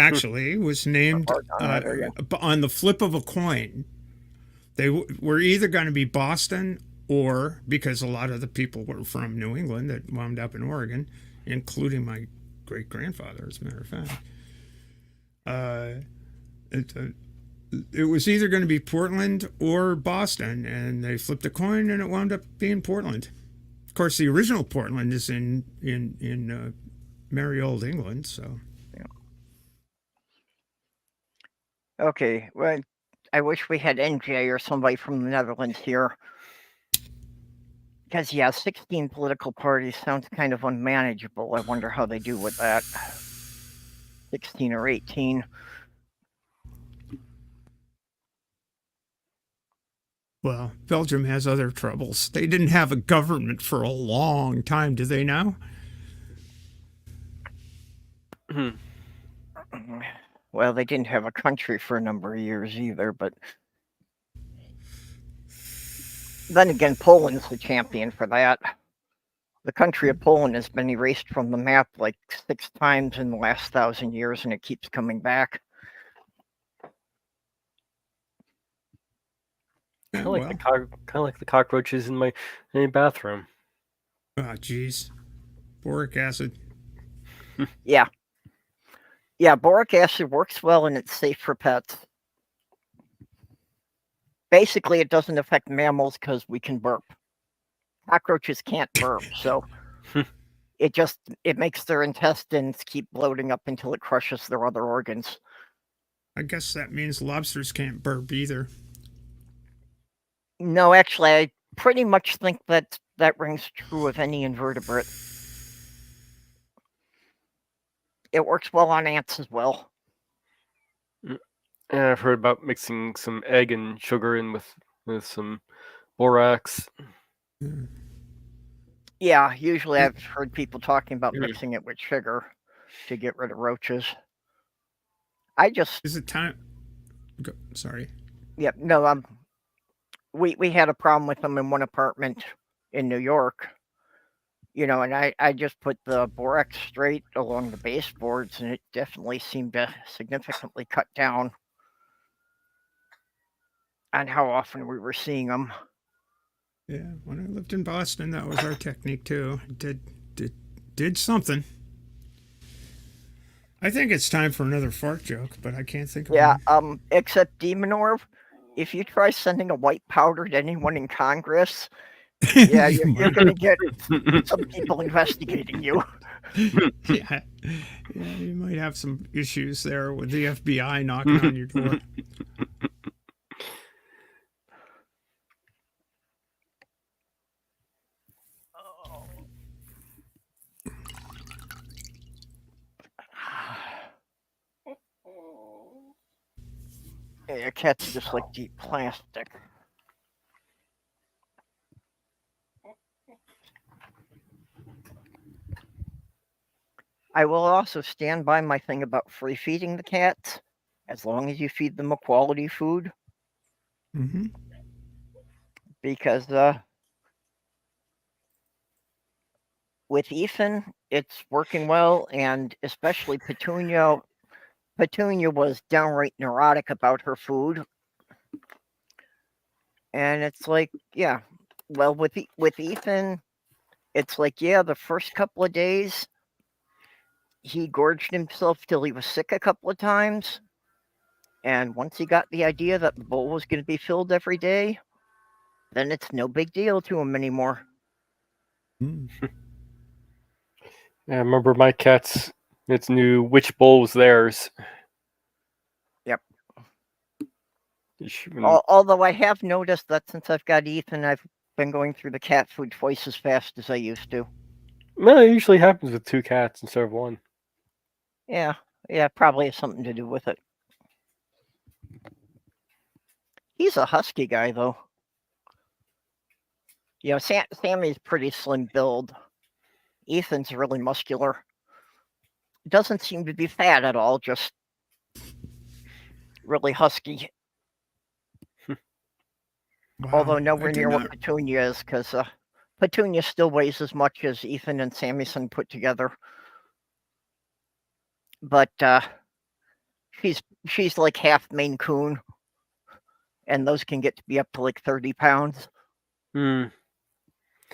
named on the flip of a coin. They were either going to be Boston or, because a lot of the people were from New England that wound up in Oregon, including my great-grandfather, as a matter of fact. It was either going to be Portland or Boston, and they flipped a coin, and it wound up being Portland. Of course, the original Portland is in merry old England. So, yeah. Okay, well, I wish we had NJ or somebody from the Netherlands here, because 16 political parties sounds kind of unmanageable. I wonder how they do with that. 16 or 18. Well, Belgium has other troubles. They didn't have a government for a long time, do they now? Well, they didn't have a country for a number of years either, but then again, Poland's the champion for that. The country of Poland has been erased from the map like 6 times in the last 1,000 years, and it keeps coming back. Kind of like the cockroaches in my bathroom. Oh, geez. Boric acid. Yeah, boric acid works well and it's safe for pets. Basically, it doesn't affect mammals because we can burp. Cockroaches can't burp, so it makes their intestines keep bloating up until it crushes their other organs. I guess that means lobsters can't burp either. No, actually, I pretty much think that rings true of any invertebrate. It works well on ants as well. And I've heard about mixing some egg and sugar in with some borax. Yeah, usually I've heard people talking about mixing it with sugar to get rid of roaches. Is it time? Sorry. Yeah, no, we had a problem with them in one apartment in New York, and I just put the borax straight along the baseboards, and it definitely seemed to significantly cut down on how often we were seeing them. Yeah, when I lived in Boston, that was our technique too. It did something. I think it's time for another fart joke, but I can't think of one. Except Demon Orb, if you try sending a white powder to anyone in Congress, you're going to get some people investigating you. Yeah, you might have some issues there with the FBI knocking on your door. Yeah, cats just like to eat plastic. I will also stand by my thing about free feeding the cats, as long as you feed them a quality food. Mm-hmm. Because with Ethan, it's working well, and especially Petunia. Petunia was downright neurotic about her food, and it's like, yeah, well, with Ethan, it's like, yeah, the first couple of days, he gorged himself till he was sick a couple of times, and once he got the idea that the bowl was going to be filled every day, then it's no big deal to him anymore. Mm. Yeah, I remember my cats. It's knew which bowl was theirs. Yep. And Although I have noticed that since I've got Ethan, I've been going through the cat food twice as fast as I used to. no, it usually happens with 2 cats instead of 1. Yeah, probably has something to do with it. He's a husky guy, though. You know, Sammy's pretty slim build. Ethan's really muscular. Doesn't seem to be fat at all, just really husky. Wow. Although nowhere I do near not- what Petunia is, because Petunia still weighs as much as Ethan and Sammyson put together. But she's like half Maine Coon, and those can get to be up to like 30 pounds. Hmm.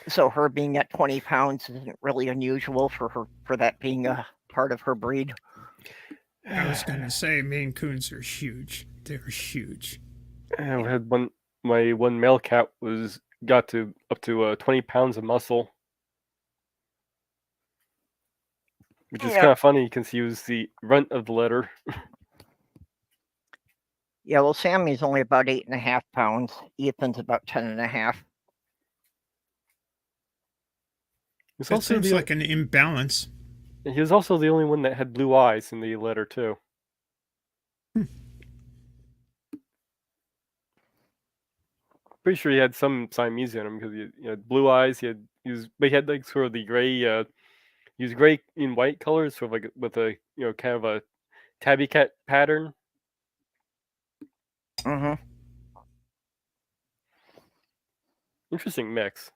So her being at 20 pounds isn't really unusual for that being a part of her breed. I was going to say Maine Coons are huge. They're huge. I had my one male cat got up to 20 pounds of muscle, which is Yeah. kind of funny because he was the runt of the litter. Yeah, well, Sammy's only about 8.5 pounds. Ethan's about 10.5. That seems like an imbalance. He was also the only one that had blue eyes in the litter too. Pretty sure he had some Siamese in him because he had blue eyes. He had like sort of the gray. He was gray in white colors, sort of like with a kind of a tabby cat pattern. Mm-hmm. Interesting mix.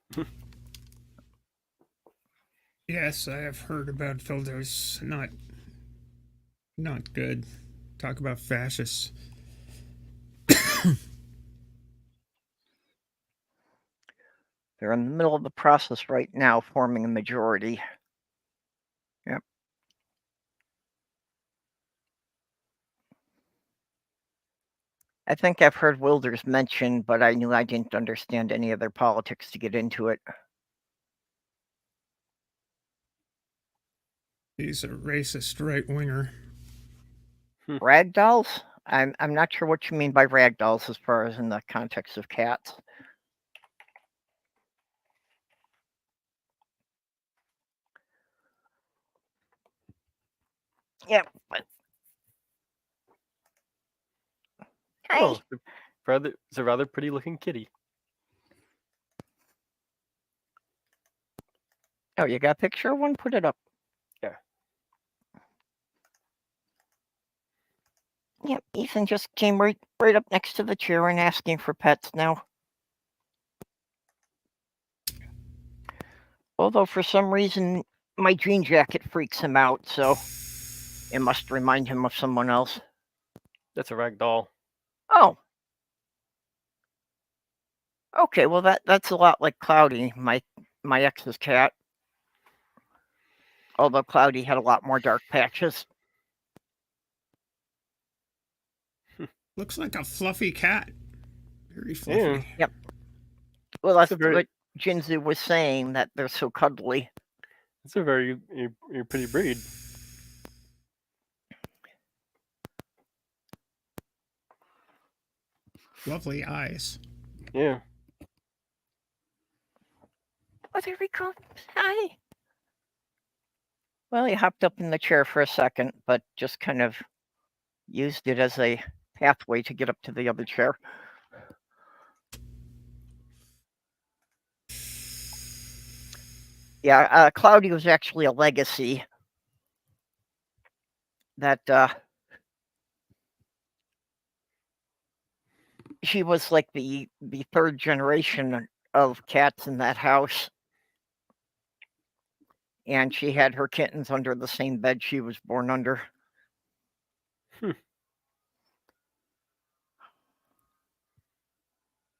Yes, I have heard about filters. Not good. Talk about fascists. They're in the middle of the process right now, forming a majority. Yep. I think I've heard Wilders mentioned, but I knew I didn't understand any of their politics to get into it. He's a racist right winger. Ragdolls? I'm not sure what you mean by ragdolls as far as in the context of cats. Yeah, but hey. Oh, it's a rather pretty looking kitty. Oh, you got a picture of one? Put it up. Yeah. Yep, Ethan just came right up next to the chair and asking for pets now. Although for some reason my jean jacket freaks him out, so it must remind him of someone else. That's a rag doll. Oh. Okay, well that's a lot like Cloudy, my ex's cat. Although Cloudy had a lot more dark patches. Looks like a fluffy cat. Very fluffy. Yeah. Yep. Well, that's what Jinzu was saying, that they're so cuddly. It's a very pretty breed. Lovely eyes. Yeah. Oh, there we go. Hi. Well, he hopped up in the chair for a second, but just kind of used it as a pathway to get up to the other chair. Yeah, Cloudy was actually a legacy that She was like the third generation of cats in that house. And she had her kittens under the same bed she was born under.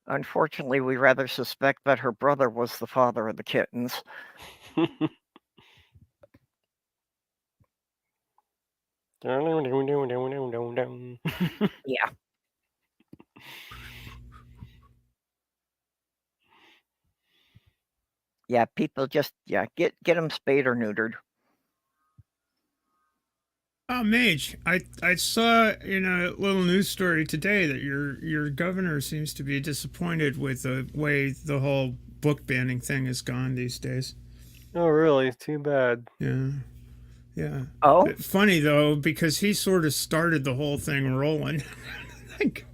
Unfortunately, we rather suspect that her brother was the father of the kittens. Yeah. Yeah, people just get them spayed or neutered. Oh, Mage, I saw in a little news story today that your governor seems to be disappointed with the way the whole book banning thing has gone these days. Oh, really? Too bad. Yeah. Yeah. Oh, Funny though, because he sort of started the whole thing rolling. Like,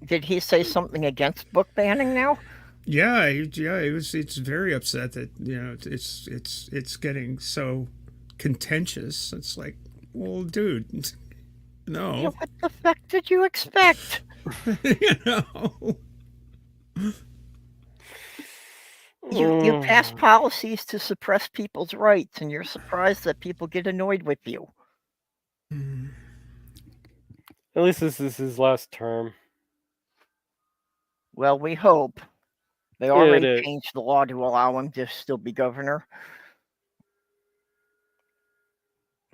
did he say something against book banning now? yeah, he was. It's very upset that it's getting so contentious. It's like, well, dude, no, Yeah, what the fuck did you expect? you know. You pass policies to suppress people's rights, and you're surprised that people get annoyed with you. At least this is his last term. Well, we hope. They Yeah, already it is. changed the law to allow him to still be governor.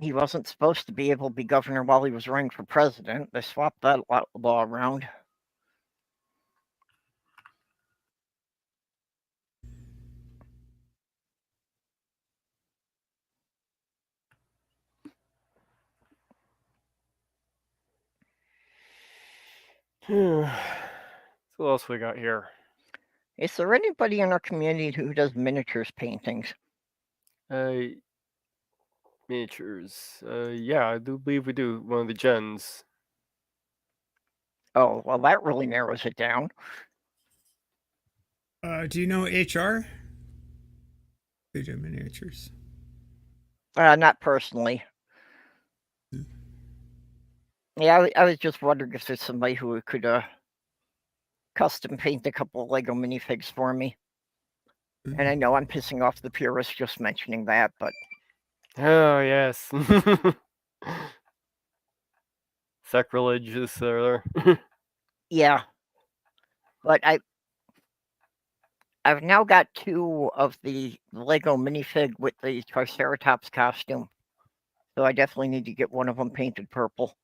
He wasn't supposed to be able to be governor while he was running for president. They swapped that law around. So what else we got here? Is there anybody in our community who does miniatures paintings? Miniatures. Yeah, I do believe we do. One of the gens. Oh, well, that really narrows it down. Do you know HR? They do miniatures. Not personally. Yeah, I was just wondering if there's somebody who could custom paint a couple of Lego minifigs for me. And I know I'm pissing off the purists just mentioning that, but Oh yes. Sacrilegious there. yeah. But I've now got 2 of the Lego minifig with the Triceratops costume. So I definitely need to get one of them painted purple.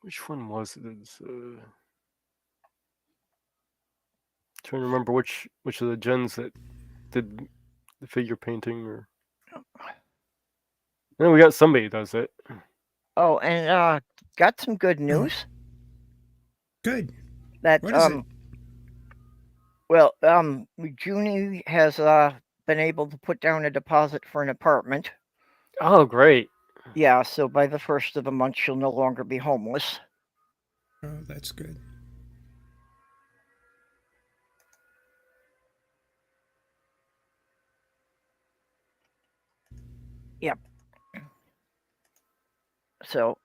Which one was it? Trying to remember which of the gens that did the figure painting, or then we got somebody who does it. Oh, and got some good news. Good. That What is it? well, Jyuni has been able to put down a deposit for an apartment. Oh, great. Yeah, so by the first of the month she'll no longer be homeless. Oh, that's good. Yep. So,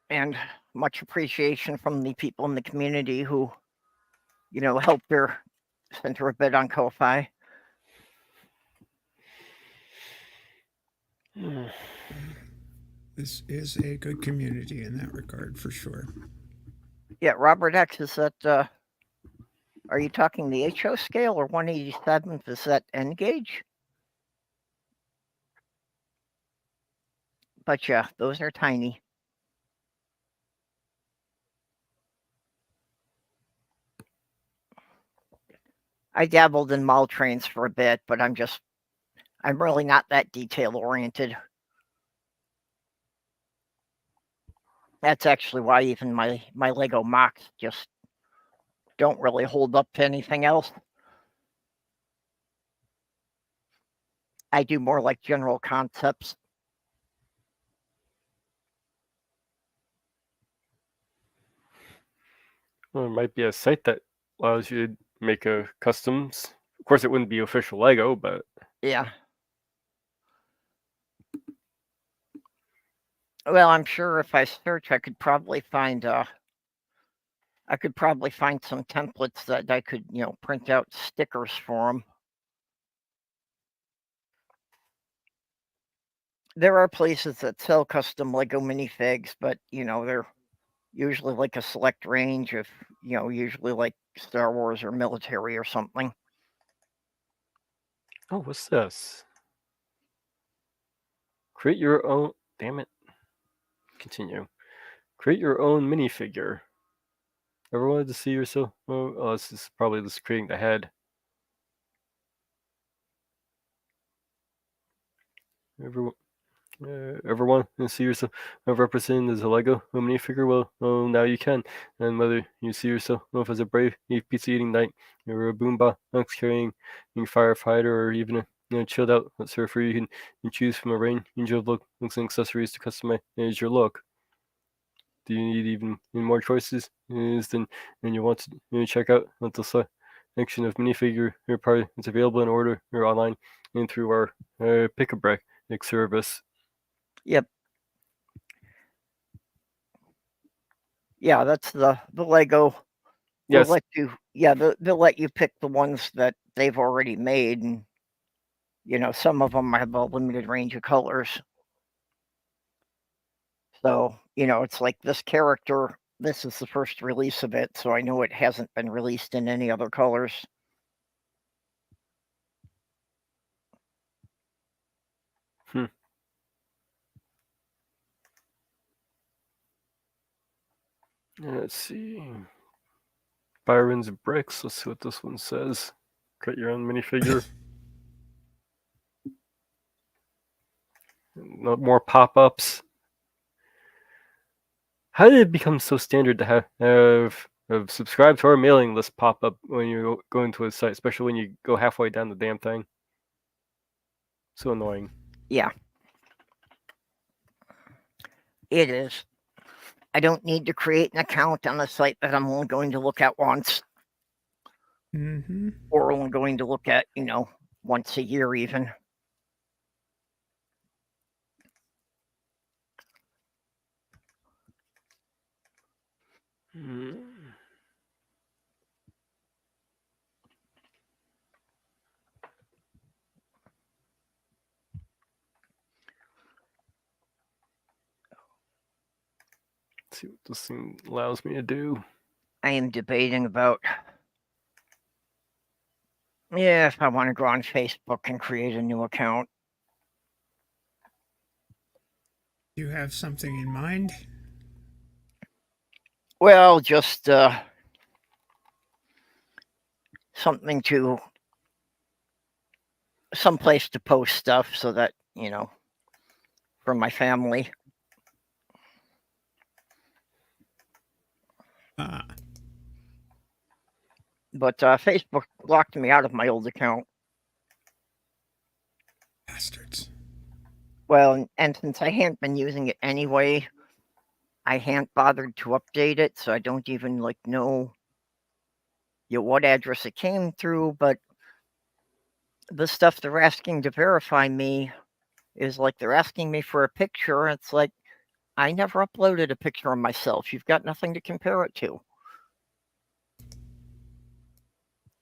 and much appreciation from the people in the community who, helped her, sent her a bid on Ko-Fi. This is a good community in that regard, for sure. Yeah, Robert X, is that, are you talking the HO scale or 1/87th? Is that N gauge? But yeah, those are tiny. I dabbled in mall trains for a bit, but I'm really not that detail oriented. That's actually why even my Lego mocks just don't really hold up to anything else. I do more like general concepts. Well, there might be a site that allows you to make a customs Of course, it wouldn't be official Lego, but Yeah. Well, I'm sure if I search, I could probably find some templates that I could, print out stickers for them. There are places that sell custom Lego minifigs, but they're usually like a select range of, usually like Star Wars or military or something. oh, what's this? Create your own. Damn it. Continue. Create your own minifigure. Ever wanted to see yourself? Oh, this is probably just creating the head. Ever want to see yourself represented as a Lego minifigure? Well, now you can. And whether you see yourself as a brave pizza-eating knight, or a boomba carrying firefighter, or even a chilled out surfer, you can choose from a range of looks and accessories to customize your look. Do you need even more choices than you want to check out the selection of minifigure part that's available in order or online and through our pick-a-brick service? Yep. Yeah, that's the Lego. Yes. They'll let you pick the ones that they've already made, and some of them have a limited range of colors. So it's like this character. This is the first release of it, so I know it hasn't been released in any other colors. Let's see. Byron's Bricks. Let's see what this one says. Create your own minifigure. No more pop-ups. How did it become so standard to have subscribe to our mailing list pop up when you go into a site, especially when you go halfway down the damn thing? So annoying. Yeah. It is. I don't need to create an account on a site that I'm only going to look at once. Mm-hmm. Or only going to look at, once a year even. Let's see what this thing allows me to do. I am debating about, if I want to go on Facebook and create a new account. Do you have something in mind? Well, just something to, someplace to post stuff so that, for my family. But Facebook locked me out of my old account. Bastards. Well, and since I hadn't been using it anyway, I hadn't bothered to update it, so I don't even know what address it came through. But the stuff they're asking to verify me is they're asking me for a picture. It's like, I never uploaded a picture of myself. You've got nothing to compare it to.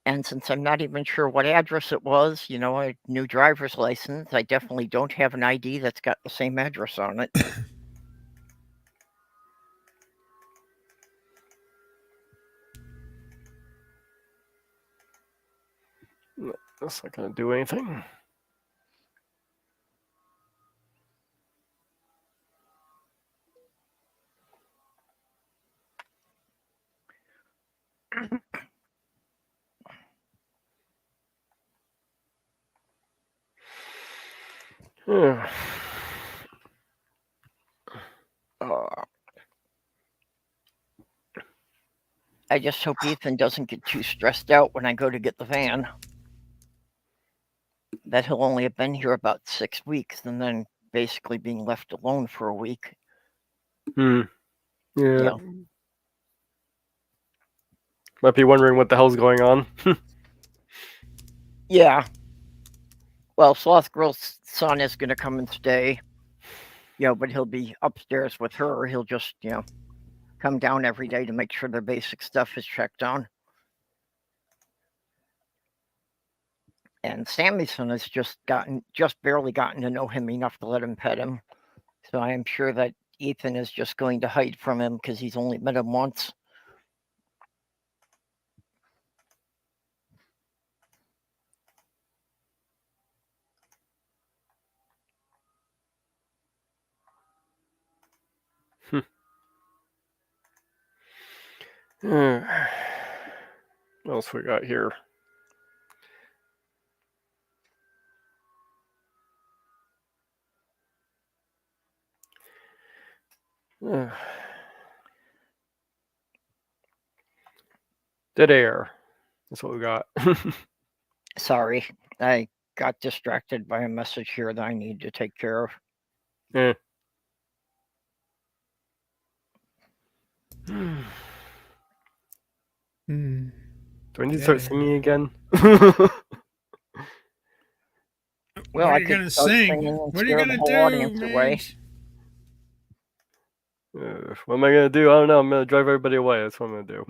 And since I'm not even sure what address it was, a new driver's license, I definitely don't have an ID that's got the same address on it. That's not going to do anything. I just hope Ethan doesn't get too stressed out when I go to get the van. That he'll only have been here about 6 weeks and then basically being left alone for a week. Yeah. Might be wondering what the hell's going on. Yeah. Well, Sloth Girl's son is going to come and stay, but he'll be upstairs with her. He'll just, come down every day to make sure their basic stuff is checked on. And Sammy's son has just barely gotten to know him enough to let him pet him. So I am sure that Ethan is just going to hide from him because he's only met him once. What else we got here? Dead air. That's what we got. Sorry, I got distracted by a message here that I need to take care of. Yeah. Do I need to start singing again? Well, what are you gonna sing? What are you gonna do, Mage? What am I gonna do? I don't know. I'm gonna drive everybody away. That's what I'm gonna do.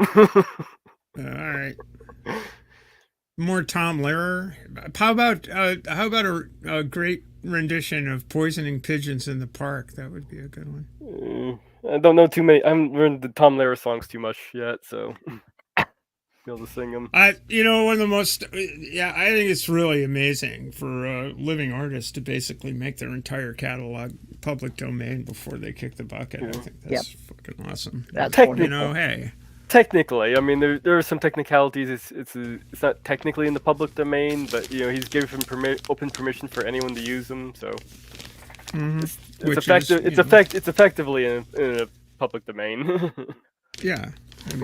All right. More Tom Lehrer. How about a great rendition of "Poisoning Pigeons in the Park"? That would be a good one. I don't know too many. I haven't learned the Tom Lehrer songs too much yet, so be able to sing them. One of the most. Yeah, I think it's really amazing for a living artist to basically make their entire catalog public domain before they kick the bucket. I think that's fucking awesome. That's hey. Technically, I mean, there are some technicalities. It's not technically in the public domain, but he's given open permission for anyone to use them. So it's effectively in a public domain. Yeah.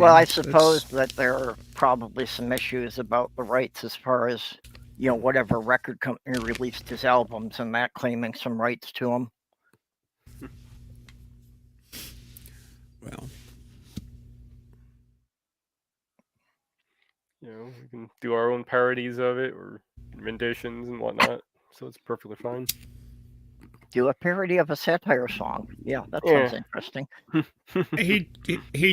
I suppose that there are probably some issues about the rights as far as whatever record company released his albums and that claiming some rights to him. Well. We can do our own parodies of it or renditions and whatnot, so it's perfectly fine. Do a parody of a satire song. Yeah, that sounds interesting. He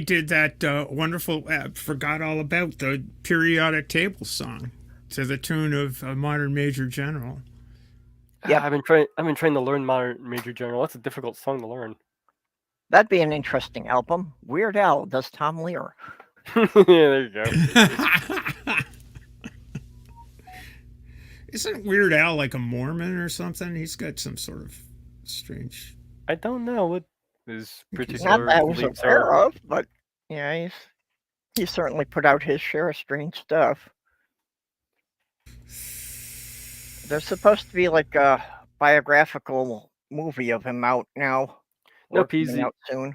did that wonderful forgot all about the periodic table song to the tune of Modern Major General. Yeah, I've been trying to learn Modern Major General. That's a difficult song to learn. That'd be an interesting album. Weird Al does Tom Lehrer. Yeah, there you go. Isn't Weird Al like a Mormon or something? He's got some sort of strange. I don't know what his Not particular that I was beliefs aware are. of, but yeah, he's certainly put out his share of strange stuff. There's supposed to be like a biographical movie of him out now. Nope, he's out soon.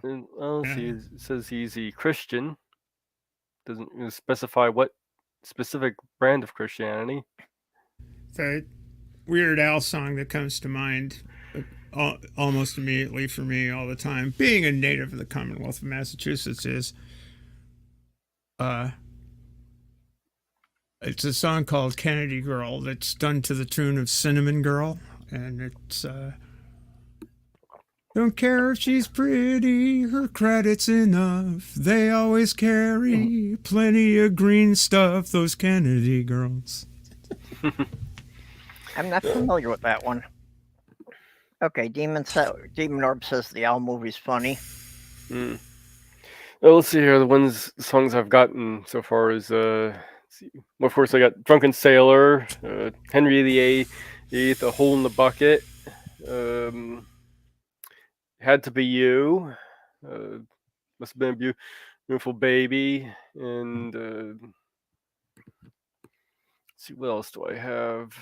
See, it says he's a Christian. Doesn't specify what specific brand of Christianity. The Weird Al song that comes to mind almost immediately for me all the time, being a native of the Commonwealth of Massachusetts, is it's a song called Kennedy Girl that's done to the tune of Cinnamon Girl, and it's don't care if she's pretty, her credit's enough. They always carry plenty of green stuff, those Kennedy girls. I'm not familiar with that one. Okay, Demon Orb says the Owl movie's funny. Well, let's see here. The songs I've gotten so far is let's see. Well, of course, I got Drunken Sailor, Henry VIII, A Hole in the Bucket, Had to Be You, Must Have Been a Beautiful Baby, and let's see, what else do I have?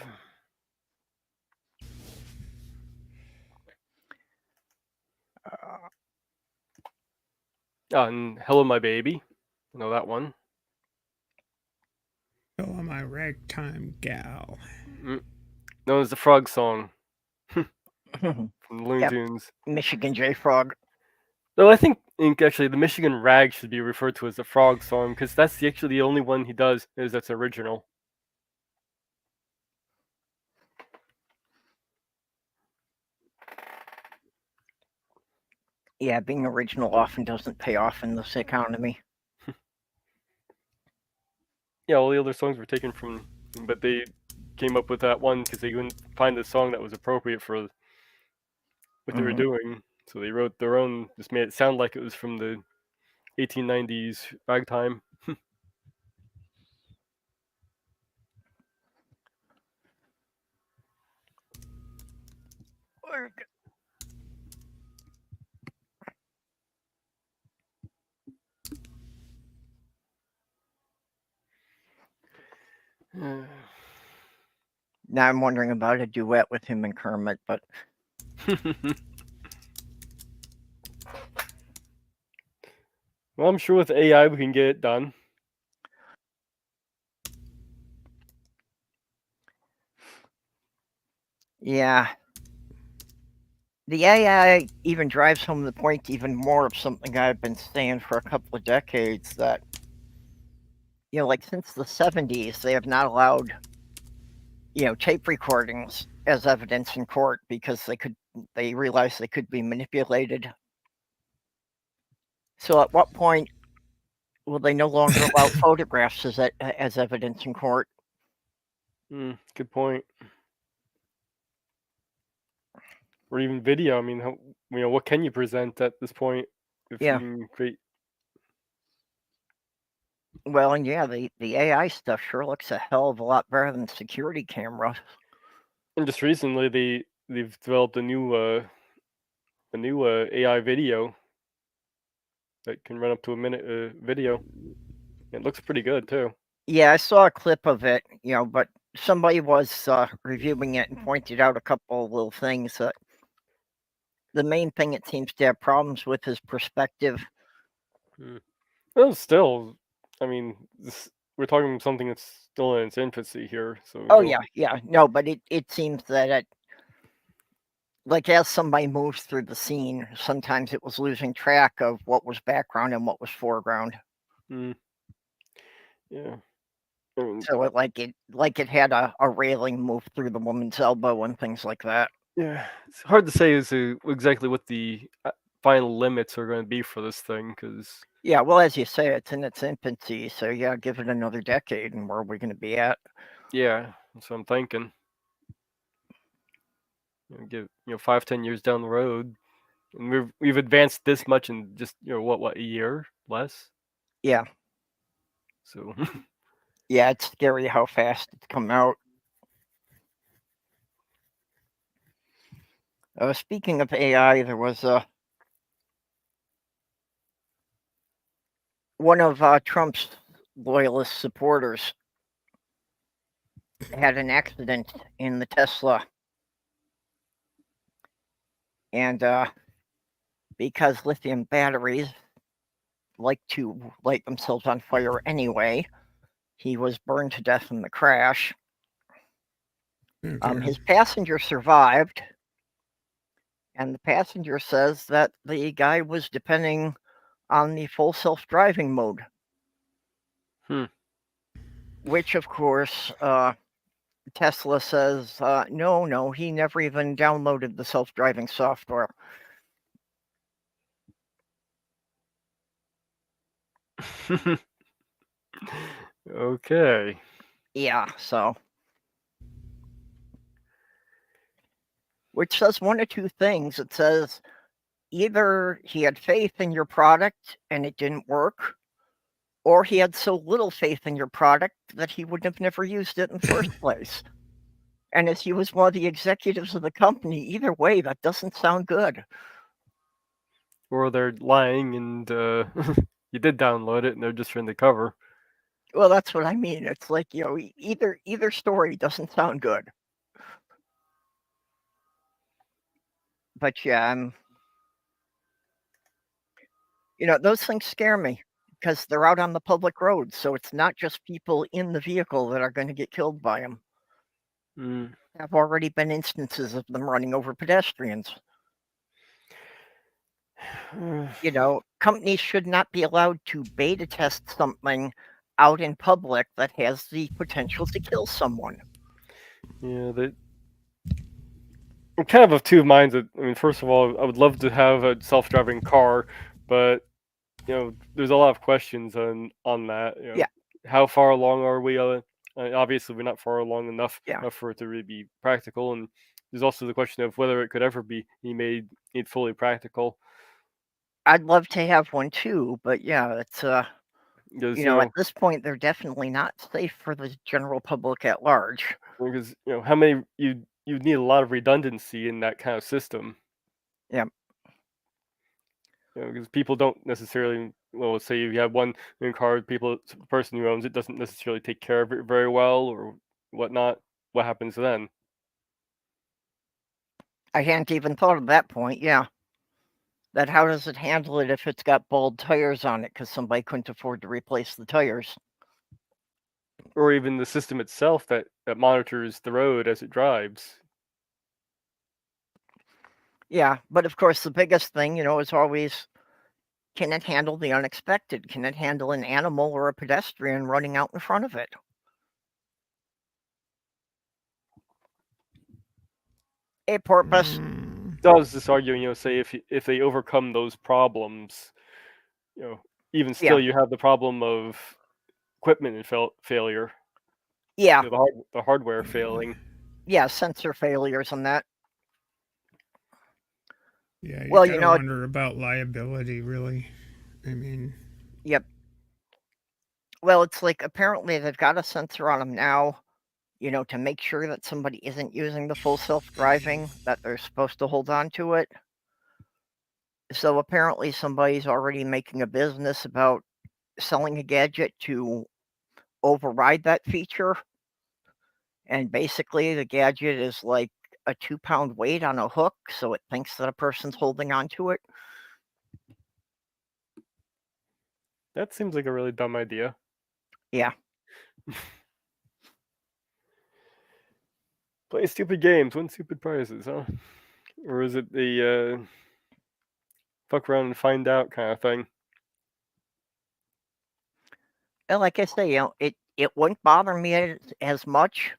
And Hello, My Baby. I know that one. Hello, My Ragtime Gal. No, it's the Frog song. From Looney Tunes. Michigan J Frog. No, I think actually the Michigan Rag should be referred to as the Frog song because that's actually the only one he does that's original. Yeah, being original often doesn't pay off in this economy. Yeah, all the other songs were taken from, but they came up with that one because they couldn't find the song that was appropriate for what they were doing. So they wrote their own, just made it sound like it was from the 1890s ragtime. Now I'm wondering about a duet with him and Kermit, but Well, I'm sure with AI we can get it done. yeah. The AI even drives home the point even more of something I've been saying for a couple of decades, that, like since the 70s, they have not allowed, tape recordings as evidence in court because they realized they could be manipulated. So at what point will they no longer allow photographs as evidence in court? Good point. Or even video. I mean, what can you present at this point if Yeah. you can create? Well, and yeah, the AI stuff sure looks a hell of a lot better than security cameras. And just recently, they've developed a new AI video that can run up to a minute video. It looks pretty good too. Yeah, I saw a clip of it, but somebody was reviewing it and pointed out a couple of little things. That the main thing it seems to have problems with is perspective. Well, still, I mean, we're talking something that's still in its infancy here. So. Oh yeah, no, but it seems that like as somebody moves through the scene, sometimes it was losing track of what was background and what was foreground. Yeah. So it had a railing move through the woman's elbow and things like that. Yeah, it's hard to say exactly what the final limits are going to be for this thing, because Yeah, well, as you say, it's in its infancy, so yeah, give it another decade, and where are we going to be at? yeah, that's what I'm thinking. Give 5-10 years down the road, and we've advanced this much in just what a year less. Yeah. So. Yeah, it's scary how fast it's come out. Speaking of AI, there was one of Trump's loyalist supporters had an accident in the Tesla, and because lithium batteries like to light themselves on fire anyway, he was burned to death in the crash. Okay. His passenger survived, and the passenger says that the guy was depending on the full self-driving mode. Which, of course, Tesla says, no, he never even downloaded the self-driving software. Okay. Yeah, so. Which says one of two things. It says either he had faith in your product and it didn't work, or he had so little faith in your product that he would have never used it in the first place. And as he was one of the executives of the company, either way, that doesn't sound good. Or they're lying and you did download it and they're just trying to cover. Well, that's what I mean. It's like, either story doesn't sound good. But yeah, those things scare me because they're out on the public road. So it's not just people in the vehicle that are going to get killed by them. There have already been instances of them running over pedestrians. Companies should not be allowed to beta test something out in public that has the potential to kill someone. Yeah, I'm kind of two minds. I mean, first of all, I would love to have a self-driving car, but there's a lot of questions on that. Yeah. How far along are we? Obviously, we're not far along enough Yeah. for it to really be practical, and there's also the question of whether it could ever be made fully practical. I'd love to have one too, but yeah, it's Because at this point they're definitely not safe for the general public at large. because how many you need a lot of redundancy in that kind of system. Yeah. Because people don't necessarily, well, let's say you have one car, the person who owns it doesn't necessarily take care of it very well or whatnot. What happens then? I hadn't even thought of that point. Yeah. That how does it handle it if it's got bald tires on it because somebody couldn't afford to replace the tires? Or even the system itself that monitors the road as it drives. Yeah, but of course the biggest thing, is always, can it handle the unexpected? Can it handle an animal or a pedestrian running out in front of it? Hey, Porpoise. Does this arguing, say if they overcome those problems, even still you have the problem of equipment and failure. Yeah. The hardware failing. Yeah, sensor failures and that. Yeah, you Well, gotta wonder about liability, really. I mean, Yep. Well, it's like apparently they've got a sensor on them now, to make sure that somebody isn't using the full self-driving, that they're supposed to hold on to it. So apparently somebody's already making a business about selling a gadget to override that feature. And basically the gadget is like a 2-pound weight on a hook, so it thinks that a person's holding on to it. That seems like a really dumb idea. Yeah. Play stupid games, win stupid prizes, huh? Or is it the fuck around and find out kind of thing? And like I say, it wouldn't bother me as much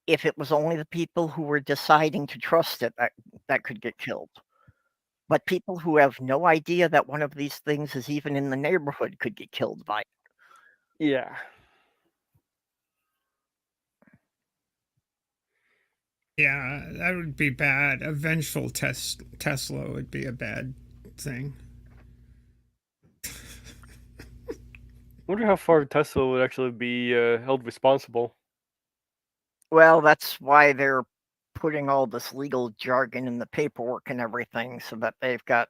if it was only the people who were deciding to trust it that could get killed. But people who have no idea that one of these things is even in the neighborhood could get killed by it. Yeah. yeah, that would be bad. A vengeful Tesla would be a bad thing. Wonder how far Tesla would actually be held responsible. Well, that's why they're putting all this legal jargon in the paperwork and everything so that they've got,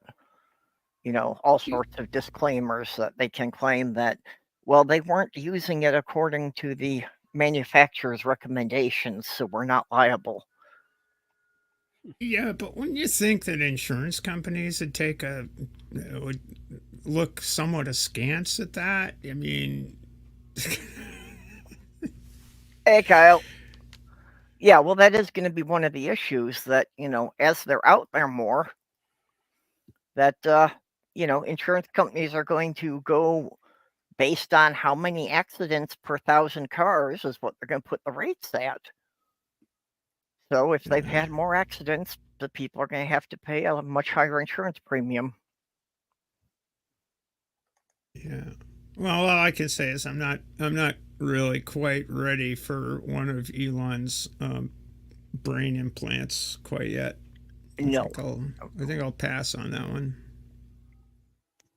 all sorts of disclaimers that they can claim that, well, they weren't using it according to the manufacturer's recommendations, so we're not liable. Yeah, but wouldn't you think that insurance companies would look somewhat askance at that? I mean, Hey, Kyle. Yeah, well, that is going to be one of the issues that, as they're out there more, that, insurance companies are going to go based on how many accidents per 1,000 cars is what they're going to put the rates at. So if they've had more accidents, the people are going to have to pay a much higher insurance premium. Yeah. Well, all I can say is I'm not really quite ready for one of Elon's brain implants quite yet. No. I think I'll pass on that one.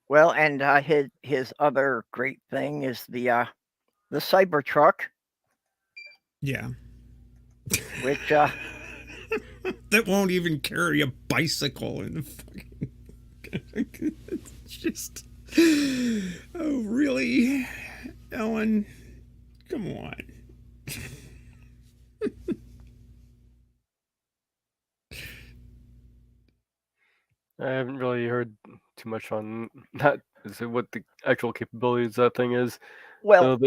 Well, and his other great thing is the Cybertruck. Yeah. Which that won't even carry a bicycle in the fucking. It's just. Oh, really, Ellen? Come on. I haven't really heard too much on that. What the actual capabilities of that thing is. Well,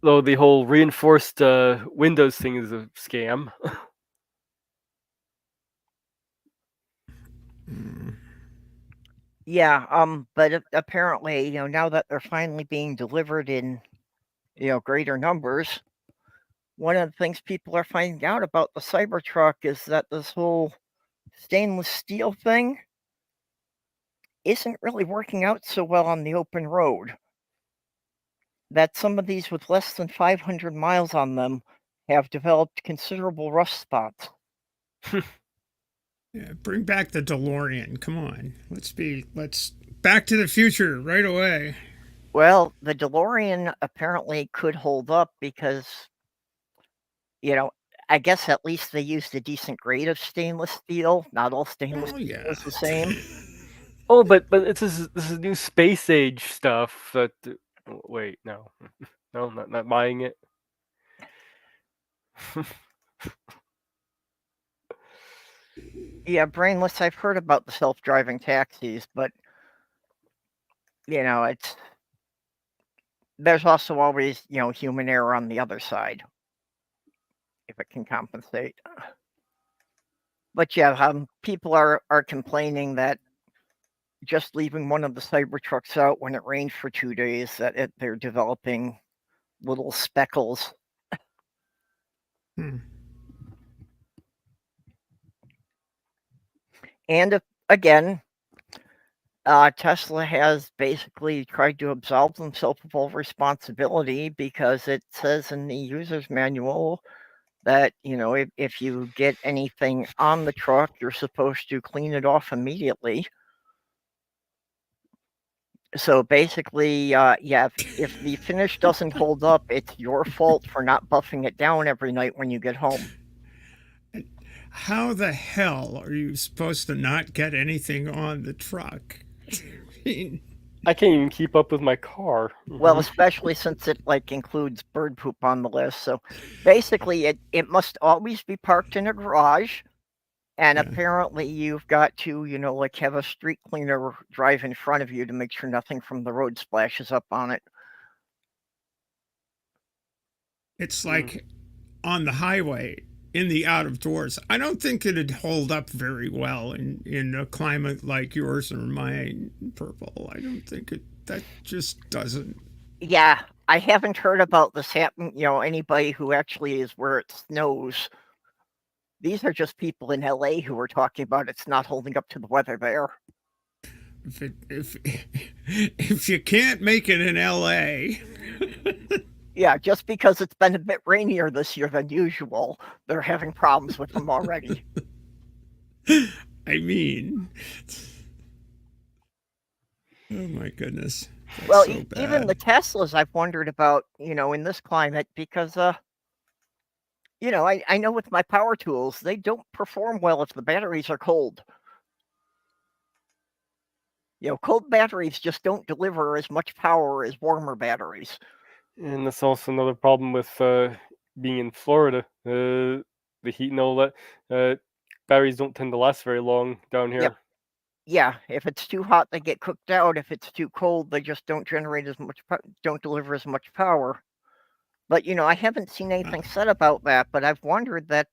though the whole reinforced Windows thing is a scam. Yeah, but apparently, now that they're finally being delivered in, greater numbers, one of the things people are finding out about the Cybertruck is that this whole stainless steel thing isn't really working out so well on the open road. That some of these with less than 500 miles on them have developed considerable rust spots. Yeah, bring back the DeLorean. Come on. Let's Back to the Future right away. Well, the DeLorean apparently could hold up because, I guess at least they used a decent grade of stainless steel. Not all stainless steel is the same. Oh, but this is new space age stuff. That wait, no, not buying it. Yeah, Brainless, I've heard about the self-driving taxis, but there's also always, human error on the other side, if it can compensate. But yeah, people are complaining that just leaving one of the Cybertrucks out when it rained for 2 days, that they're developing little speckles. And again, Tesla has basically tried to absolve themselves of all responsibility because it says in the user's manual that, if you get anything on the truck, you're supposed to clean it off immediately. So basically, if the finish doesn't hold up, it's your fault for not buffing it down every night when you get home. How the hell are you supposed to not get anything on the truck? I can't even keep up with my car. Well, especially since it includes bird poop on the list. So basically, it must always be parked in a garage. And apparently you've got to, have a street cleaner drive in front of you to make sure nothing from the road splashes up on it. It's like on the highway, in the out of doors. I don't think it'd hold up very well in a climate like yours or mine, Purple. I don't think that just doesn't. Yeah, I haven't heard about this happening, anybody who actually is where it snows. These are just people in LA who are talking about it's not holding up to the weather there. If you can't make it in LA. Yeah, just because it's been a bit rainier this year than usual, they're having problems with them already. I mean, oh my goodness. That's well, so even the Teslas I've wondered about, in this climate because, I know with my power tools, they don't perform well if the batteries are cold. Cold batteries just don't deliver as much power as warmer batteries. And that's also another problem with being in Florida. The heat and all that. Batteries don't tend to last very long down here. Yep. Yeah, if it's too hot, they get cooked out. If it's too cold, they just don't generate as much, don't deliver as much power. But, I haven't seen anything said about that, but I've wondered that,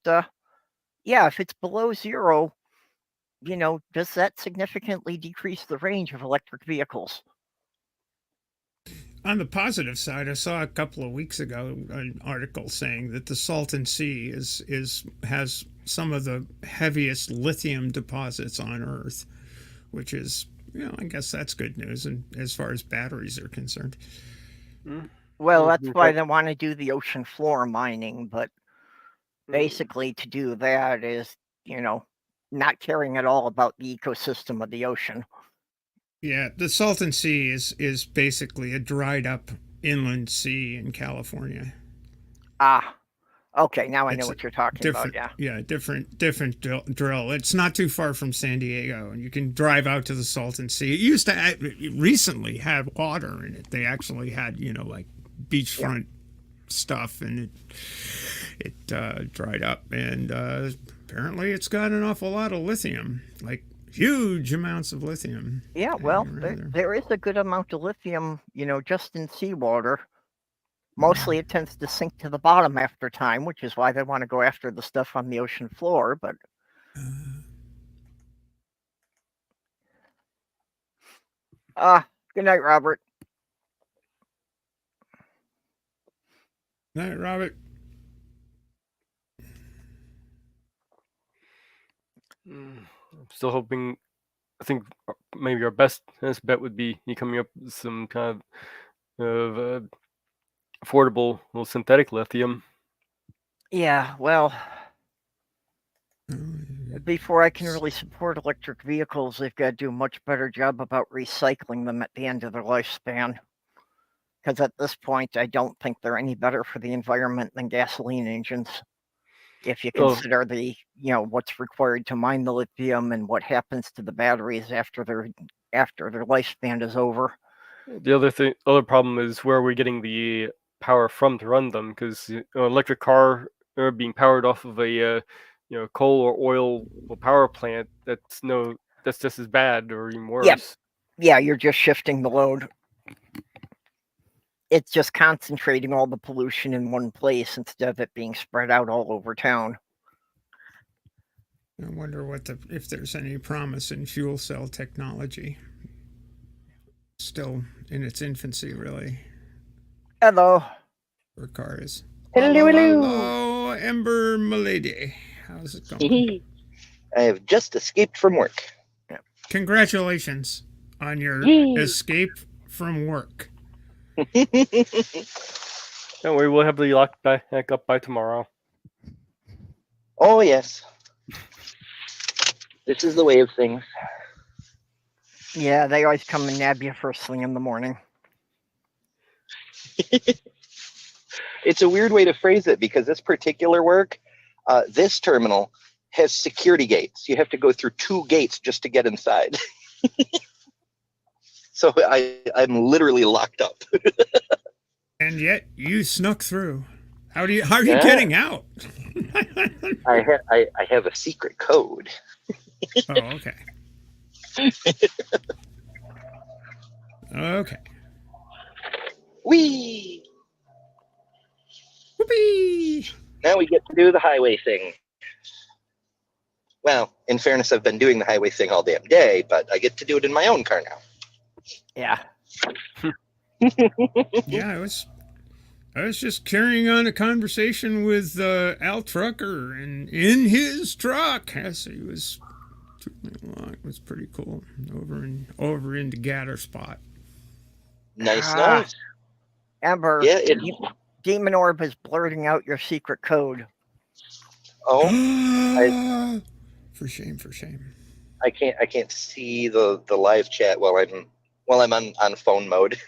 if it's below zero, does that significantly decrease the range of electric vehicles? On the positive side, I saw a couple of weeks ago an article saying that the Salton Sea has some of the heaviest lithium deposits on Earth, which is, I guess that's good news, and as far as batteries are concerned. Well, that's why they want to do the ocean floor mining, but basically to do that is, not caring at all about the ecosystem of the ocean. Yeah, the Salton Sea is basically a dried up inland sea in California. Ah, okay, now I know what you're talking about, yeah. Yeah, different drill. It's not too far from San Diego, and you can drive out to the Salton Sea. It used to recently have water in it. They actually had, like beachfront stuff, and it dried up, and apparently it's got an awful lot of lithium, like huge amounts of lithium. Yeah, well, there is a good amount of lithium, just in seawater. Mostly it tends to sink to the bottom after time, which is why they want to go after the stuff on the ocean floor, but... good night, Robert. Night, Robert. I'm still hoping. I think maybe our best bet would be you coming up with some kind of affordable little synthetic lithium. Yeah, well, Oh, before I can really support electric vehicles, they've got to do a much better job about recycling them at the end of their lifespan. Because at this point, I don't think they're any better for the environment than gasoline engines. If you Oh, consider the, what's required to mine the lithium and what happens to the batteries after their lifespan is over. the other problem is where we're getting the power from to run them, because electric car being powered off of a coal or oil power plant, that's just as bad or even worse. Yeah, you're just shifting the load. It's just concentrating all the pollution in one place instead of it being spread out all over town. I wonder if there's any promise in fuel cell technology. Still in its infancy, really, Hello. for cars. Hello, hello. Hello, Ember Milady. How's it going? I have just escaped from work. Congratulations on your Yay. escape from work. Don't worry, we'll have the lock back up by tomorrow. Oh, yes. This is the way of things. Yeah, they always come and nab you first thing in the morning. It's a weird way to phrase it because this particular work, this terminal has security gates. You have to go through 2 gates just to get inside. So I'm literally locked up. And yet you snuck through. How are you Yeah. getting out? I have a secret code. Oh, okay. Okay. Whee! Whoopee! Now we get to do the highway thing. Well, in fairness, I've been doing the highway thing all damn day, but I get to do it in my own car now. Yeah. Yeah, I was just carrying on a conversation with Al Trucker, and in his truck, as he was tooling along, it was pretty cool. Over into Gatter Spot. Nice, Ah. nice. Ember, Yeah, Demon Orb is blurting out your secret code. Oh, For shame, for shame. I can't see the live chat while I'm on phone mode.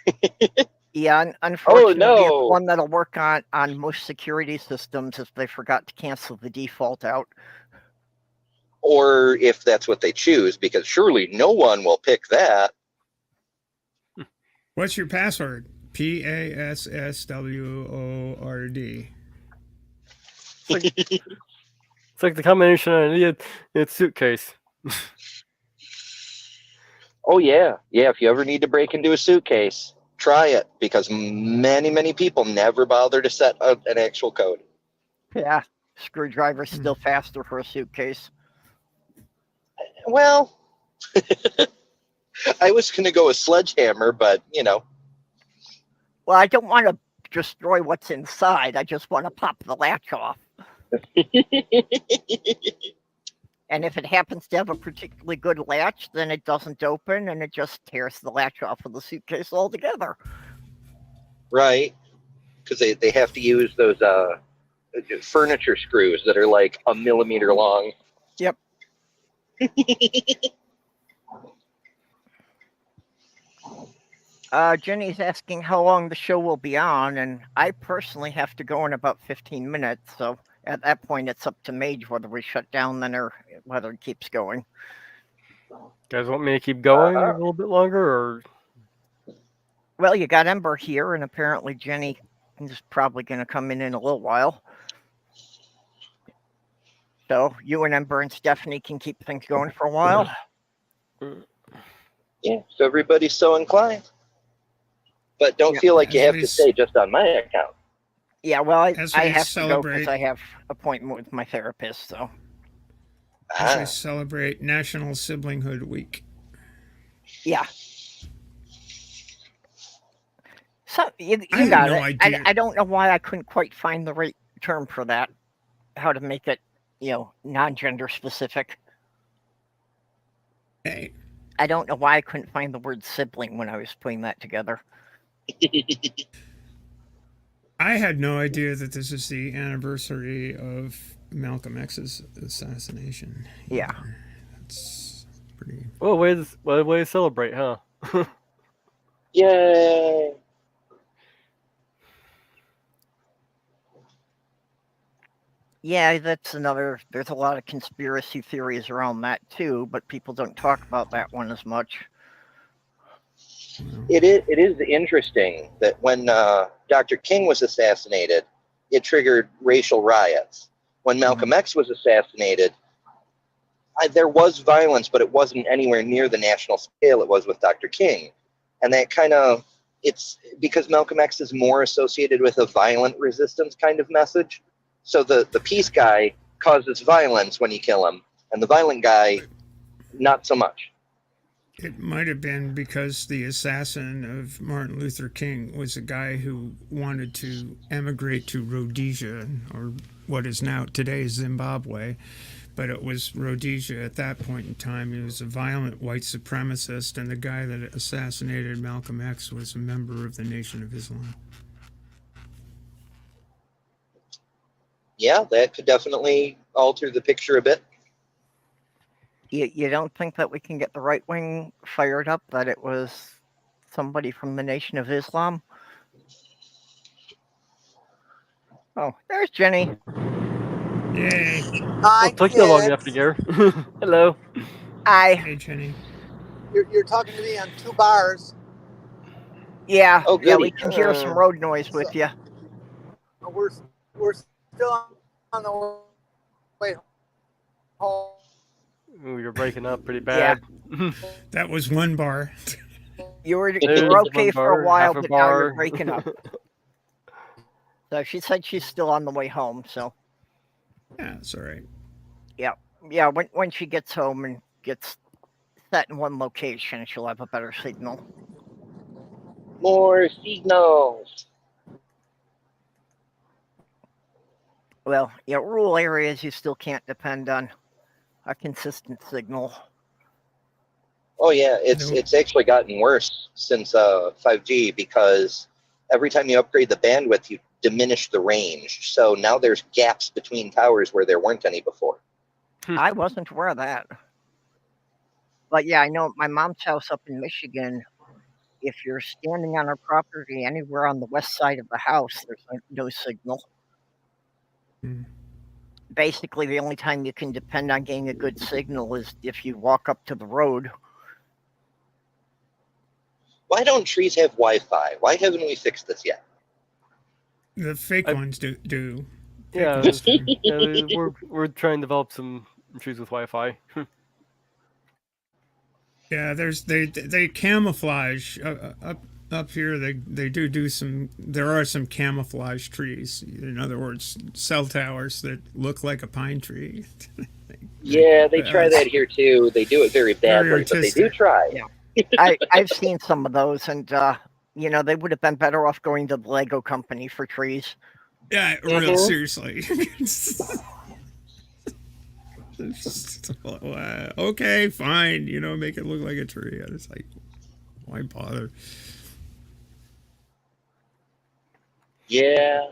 Yeah, unfortunately, no. it's one that'll work on most security systems if they forgot to cancel the default out. Or if that's what they choose, because surely no one will pick that. What's your password? PASSWORD. It's like the combination I needed in its suitcase. Oh yeah. If you ever need to break into a suitcase, try it, because many people never bother to set an actual code. Yeah, screwdriver's still faster for a suitcase. Well, I was going to go with sledgehammer, but Well, I don't want to destroy what's inside. I just want to pop the latch off. And if it happens to have a particularly good latch, then it doesn't open and it just tears the latch off of the suitcase altogether. Right, because they have to use those furniture screws that are like 1 millimeter long. Yep. Jenny's asking how long the show will be on, and I personally have to go in about 15 minutes, so at that point it's up to Mage whether we shut down then or whether it keeps going. Guys want me to keep going a little bit longer, or? Well, you got Ember here, and apparently Jenny is probably going to come in a little while. So you and Ember and Stephanie can keep things going for a while. Yeah, so everybody's so inclined. But don't feel like you have to stay just on my account. Yeah, well, I As we have to go celebrate- because I have appointment with my therapist, so. As we celebrate National Siblinghood Week. Yeah. So you I got had no it. idea. I don't know why I couldn't quite find the right term for that. How to make it, non-gender specific. Hey, I don't know why I couldn't find the word sibling when I was putting that together. I had no idea that this is the anniversary of Malcolm X's assassination. Yeah. either. That's pretty. Well, what a way to celebrate, huh? Yay! Yeah, that's another. There's a lot of conspiracy theories around that too, but people don't talk about that one as much. Well, It is interesting that when Dr. King was assassinated, it triggered racial riots. When Malcolm X was assassinated, there was violence, but it wasn't anywhere near the national scale it was with Dr. King. And that kind of, it's because Malcolm X is more associated with a violent resistance kind of message. So the peace guy causes violence when you kill him, and the violent guy, not so much. it might have been because the assassin of Martin Luther King was a guy who wanted to emigrate to Rhodesia, or what is now today Zimbabwe. But it was Rhodesia at that point in time. He was a violent white supremacist, and the guy that assassinated Malcolm X was a member of the Nation of Islam. Yeah, that could definitely alter the picture a bit. You don't think that we can get the right wing fired up that it was somebody from the Nation of Islam? Oh, there's Jenny. Yay! Hi, Well, took you long enough to kids. get her. Hello. Hi. Hey, Jenny. You're talking to me on 2 bars. Yeah. Oh, Yeah, we goody. can hear some road noise with you. We're still on the way home. Ooh, you're breaking up pretty bad. That was 1 bar. You were There's okay one for a bar, while, half a but now you're bar. breaking up. So she said she's still on the way home. So Yeah, it's all right. yeah, when she gets home and gets set in one location, she'll have a better signal. More signals. Well, yeah, rural areas you still can't depend on a consistent signal. Oh yeah, it's actually gotten worse since 5G, because every time you upgrade the bandwidth, you diminish the range. So now there's gaps between towers where there weren't any before. I wasn't aware of that. But yeah, I know at my mom's house up in Michigan, if you're standing on her property anywhere on the west side of the house, there's no signal. Basically, the only time you can depend on getting a good signal is if you walk up to the road. Why don't trees have Wi-Fi? Why haven't we fixed this yet? The fake ones do. Yeah, Fake ones do. yeah, we're trying to develop some trees with Wi-Fi. Yeah, they camouflage up here. They do some. There are some camouflage trees. In other words, cell towers that look like a pine tree. Yeah, they try that here too. They do it very badly, but they do artistic. try. Yeah. I've seen some of those, and they would have been better off going to the Lego company for trees. Yeah, real seriously. Okay, fine. Make it look like a tree. And it's like, why bother? Yeah.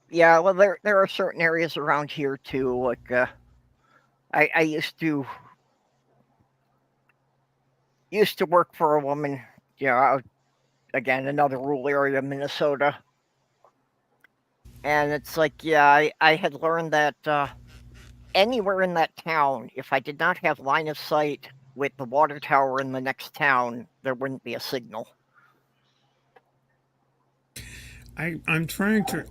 Yeah, well, there are certain areas around here too. Like, I used to work for a woman. Yeah, again, another rural area, Minnesota. And it's like, yeah, I had learned that anywhere in that town, if I did not have line of sight with the water tower in the next town, there wouldn't be a signal. I'm trying to.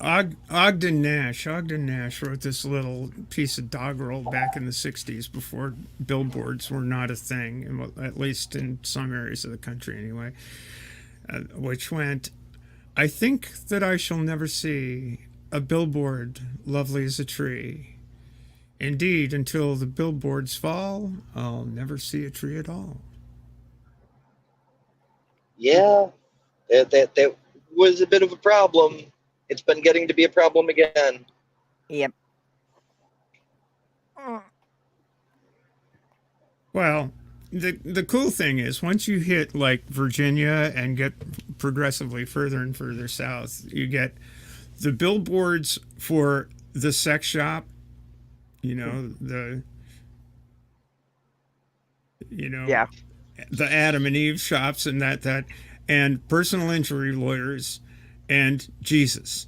Ogden Nash wrote this little piece of doggerel back in the 60s before billboards were not a thing, at least in some areas of the country anyway, which went, "I think that I shall never see a billboard lovely as a tree. Indeed, until the billboards fall, I'll never see a tree at all." Yeah. That was a bit of a problem. It's been getting to be a problem again. Yep. Well, the cool thing is once you hit like Virginia and get progressively further and further south, you get the billboards for the sex shop, the Yeah. the Adam and Eve shops and that and personal injury lawyers and Jesus.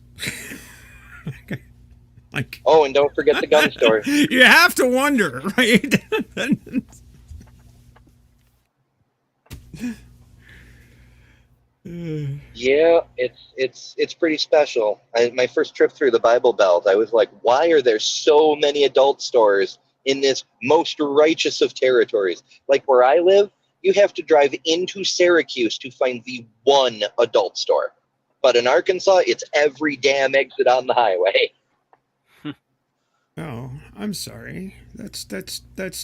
Like, Oh, and don't forget the gun store. you have to wonder, right? Yeah, it's pretty special. My first trip through the Bible Belt, I was like, why are there so many adult stores in this most righteous of territories? Like where I live, you have to drive into Syracuse to find the one adult store. But in Arkansas, it's every damn exit on the highway. Oh, I'm sorry. That's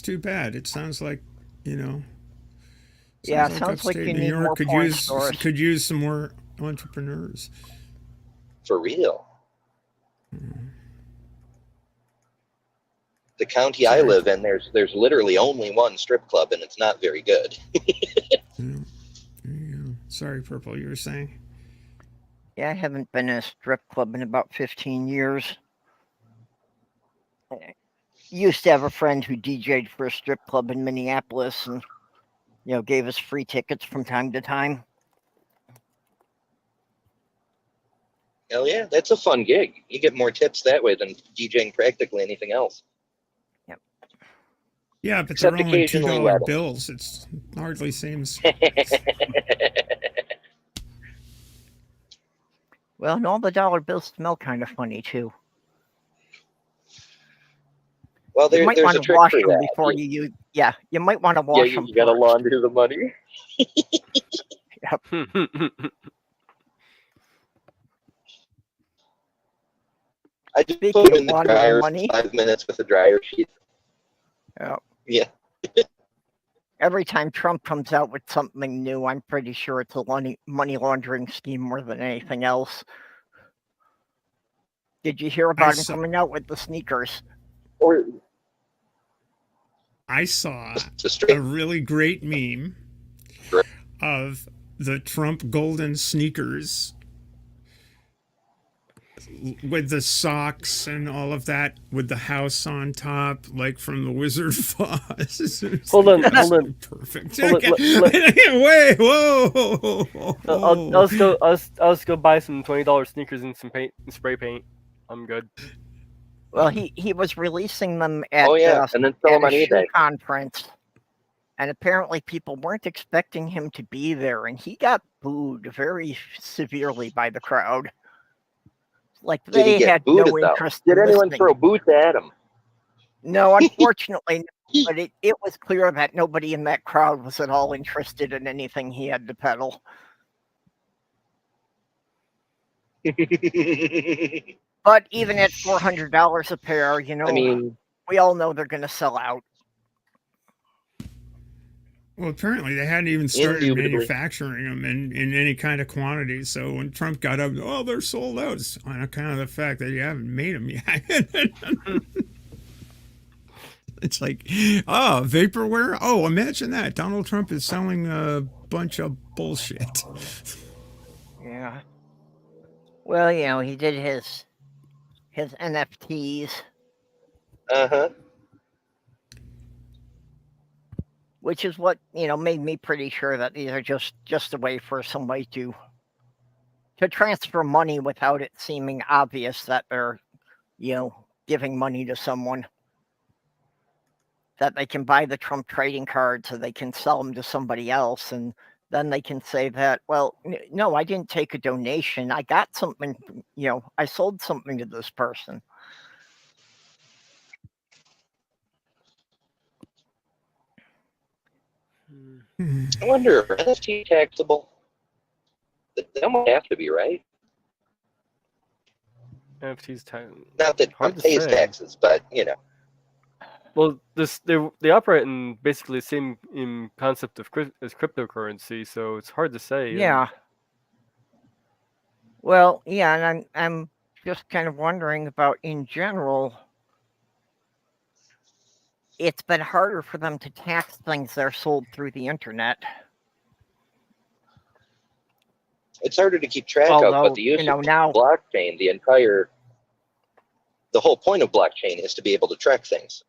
too bad. It sounds like, Yeah, sounds sounds like upstate you New need York more porn stores. could use some more entrepreneurs. For real. The county I Sorry. live in, there's literally only one strip club, and it's not very good. Yeah. Sorry, Purple, you were saying? Yeah, I haven't been in a strip club in about 15 years. I used to have a friend who DJ'd for a strip club in Minneapolis and, gave us free tickets from time to time. Hell yeah, that's a fun gig. You get more tips that way than DJing practically anything else. Yeah, but Except they're only occasionally $2 weddings. bills. It's hardly seems. Well, and all the dollar bills smell kind of funny too. Well, You might there's want a to trick wash for them that. before you use. Yeah, you might want to Yeah, wash them. you gotta launder the money. I just Speaking put them of in the laundering dryer money. for 5 minutes with a dryer sheet. Yeah. Yeah. Every time Trump comes out with something new, I'm pretty sure it's a money laundering scheme more than anything else. Did you hear about him coming out with the sneakers? Or I saw just straight a really great meme Right. of the Trump golden sneakers with the socks and all of that, with the house on top, like from the Wizard of Oz. Hold on, That's hold on. perfect. Hold on, Wait, whoa. I'll just go buy some $20 sneakers and some paint and spray paint. I'm good. Well, he was releasing them at, Oh yeah, and then sell at them on a shoe eBay. conference, and apparently people weren't expecting him to be there, and he got booed very severely by the crowd. Like Did he they get had no booted though? interest Did in anyone listening. throw boots at him? No, unfortunately, no, but it was clear that nobody in that crowd was at all interested in anything he had to peddle. But even at $400 a pair, I mean, we all know they're going to sell out. Well, apparently they hadn't even started Indubitably. manufacturing them in any kind of quantity. So when Trump got up, oh, they're sold out. It's on account of the fact that you haven't made them yet. It's like, oh, vaporware. Oh, imagine that. Donald Trump is selling a bunch of bullshit. Yeah. Well, he did his NFTs, uh-huh. which is what made me pretty sure that these are just a way for somebody to transfer money without it seeming obvious that they're giving money to someone, that they can buy the Trump trading cards so they can sell them to somebody else, and then they can say that, well, no, I didn't take a donation, I got something, I sold something to this person. I wonder if NFT taxable. That might have to be, right? NFTs Not that Hard Trump to pays say. taxes, but Well, they operate in basically the same concept of as cryptocurrency, so it's hard to say. Yeah. Well, yeah, and I'm just kind of wondering about in general. it's been harder for them to tax things that are sold through the internet. It's harder to keep track of, Although, but the use of now, blockchain, the whole point of blockchain is to be able to track things.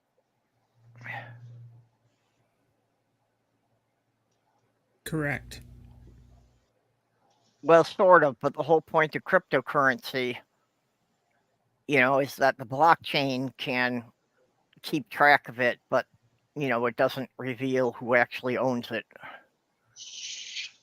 Correct. well, sort of, but the whole point of cryptocurrency, is that the blockchain can keep track of it, but, it doesn't reveal who actually owns it.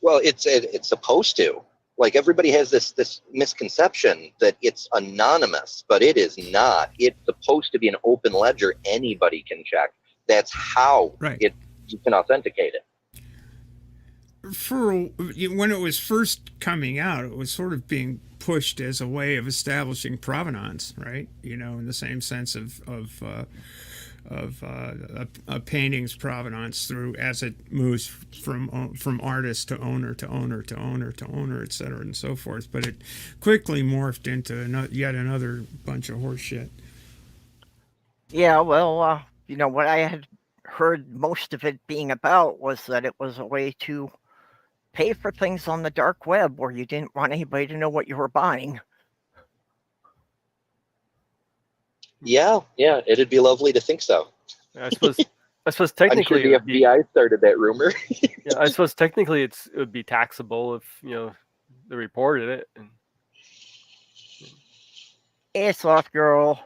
Well, it's supposed to. Like, everybody has this misconception that it's anonymous, but it is not. It's supposed to be an open ledger. Anybody can check. That's how Right. you can authenticate it. When it was first coming out, it was sort of being pushed as a way of establishing provenance, right? In the same sense of a painting's provenance through as it moves from artist to owner to owner to owner to owner, et cetera, and so forth. But it quickly morphed into yet another bunch of horse shit. Yeah, well, what I had heard most of it being about was that it was a way to pay for things on the dark web where you didn't want anybody to know what you were buying. Yeah, it'd be lovely to think so. I suppose I'm sure technically the FBI started that rumor. yeah, I suppose technically it would be taxable if they reported it. And Hey, soft girl.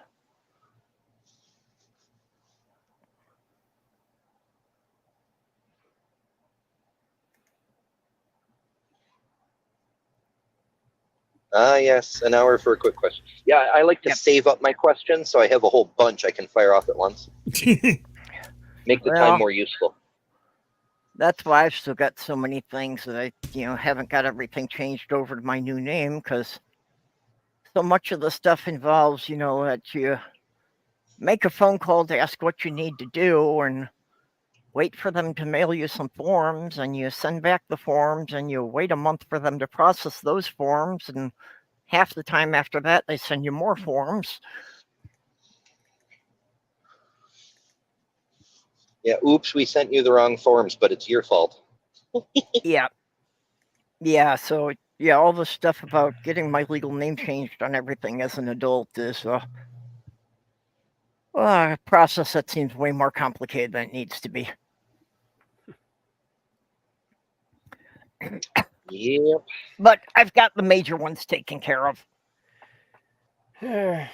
Yes, an hour for a quick question. Yeah, I like to save up my questions, so I have a whole bunch I can fire off at once. Make the time more useful. That's why I've still got so many things that I, haven't got everything changed over to my new name, because so much of the stuff involves, that you make a phone call to ask what you need to do and wait for them to mail you some forms, and you send back the forms, and you wait a month for them to process those forms, and half the time after that, they send you more forms. Yeah, oops, we sent you the wrong forms, but it's your fault. Yeah, so, all the stuff about getting my legal name changed on everything as an adult is a process that seems way more complicated than it needs to be. Yep. But I've got the major ones taken care of. So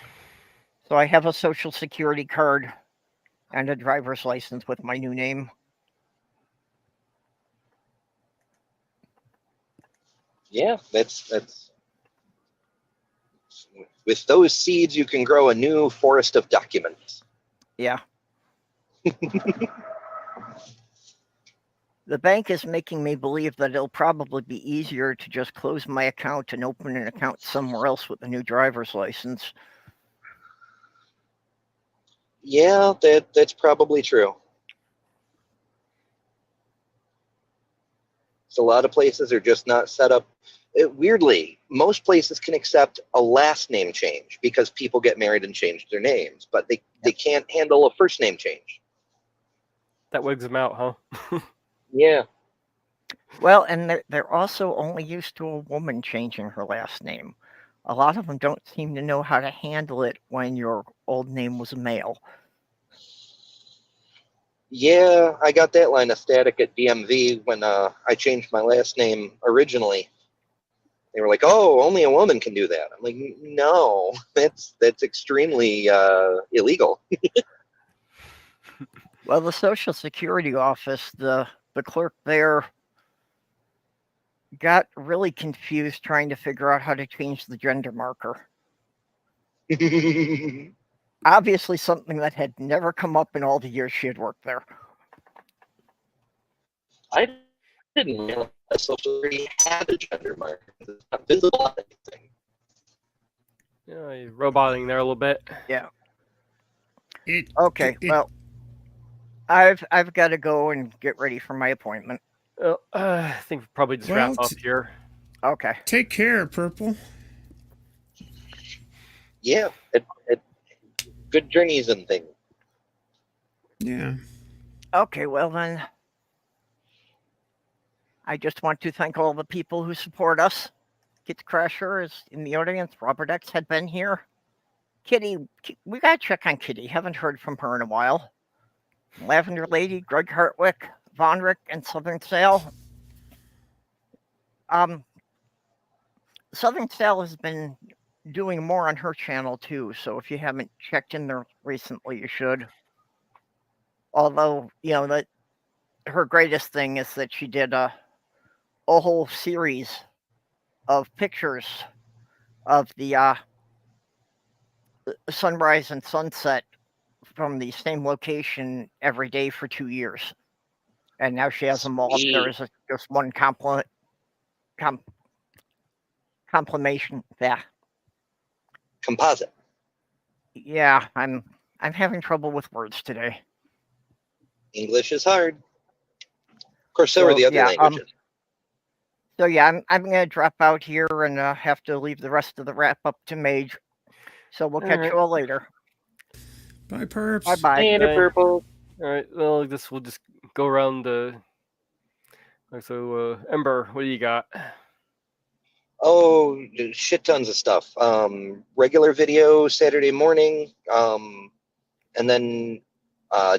I have a social security card and a driver's license with my new name. Yeah, that's with those seeds you can grow a new forest of documents. Yeah. The bank is making me believe that it'll probably be easier to just close my account and open an account somewhere else with a new driver's license. Yeah, that's probably true. So a lot of places are just not set up. Weirdly, most places can accept a last name change because people get married and change their names, but they can't handle a first name change. that wigs them out, huh? Yeah. Well, and they're also only used to a woman changing her last name. A lot of them don't seem to know how to handle it when your old name was a male. Yeah, I got that line of static at DMV when I changed my last name originally. They were like, "Oh, only a woman can do that." I'm like, "No, that's extremely illegal." Well, the Social Security office, the clerk there got really confused trying to figure out how to change the gender marker. Obviously something that had never come up in all the years she had worked there. I didn't realize Social Security had a gender marker. It's not visible on anything. Yeah, you're roboting there a little bit. Yeah. Well, I've got to go and get ready for my appointment. I think we'll probably just wrap up here. Okay. Take care, Purple. Yeah, good journeys and things. Yeah. Okay, well then, I just want to thank all the people who support us. Kit Crasher is in the audience. Robert X had been here. Kitty, we gotta check on Kitty. Haven't heard from her in a while. Lavender Lady, Greg Hartwick, Vonrek, and Southern Sail. Southern Sail has been doing more on her channel too, so if you haven't checked in there recently, you should. Although, that her greatest thing is that she did a whole series of pictures of the sunrise and sunset from the same location every day for 2 years. And now she has them all up there as just one compilation. Yeah. Composite. Yeah, I'm having trouble with words today. English is hard. Of course, so are the other languages. So yeah, I'm gonna drop out here and have to leave the rest of the wrap up to Mage. So we'll catch you all later. Bye, Perps. Bye bye. And Purple. All right. Well, we'll just go around the. So, Ember, what do you got? Oh, shit tons of stuff. Regular video Saturday morning, and then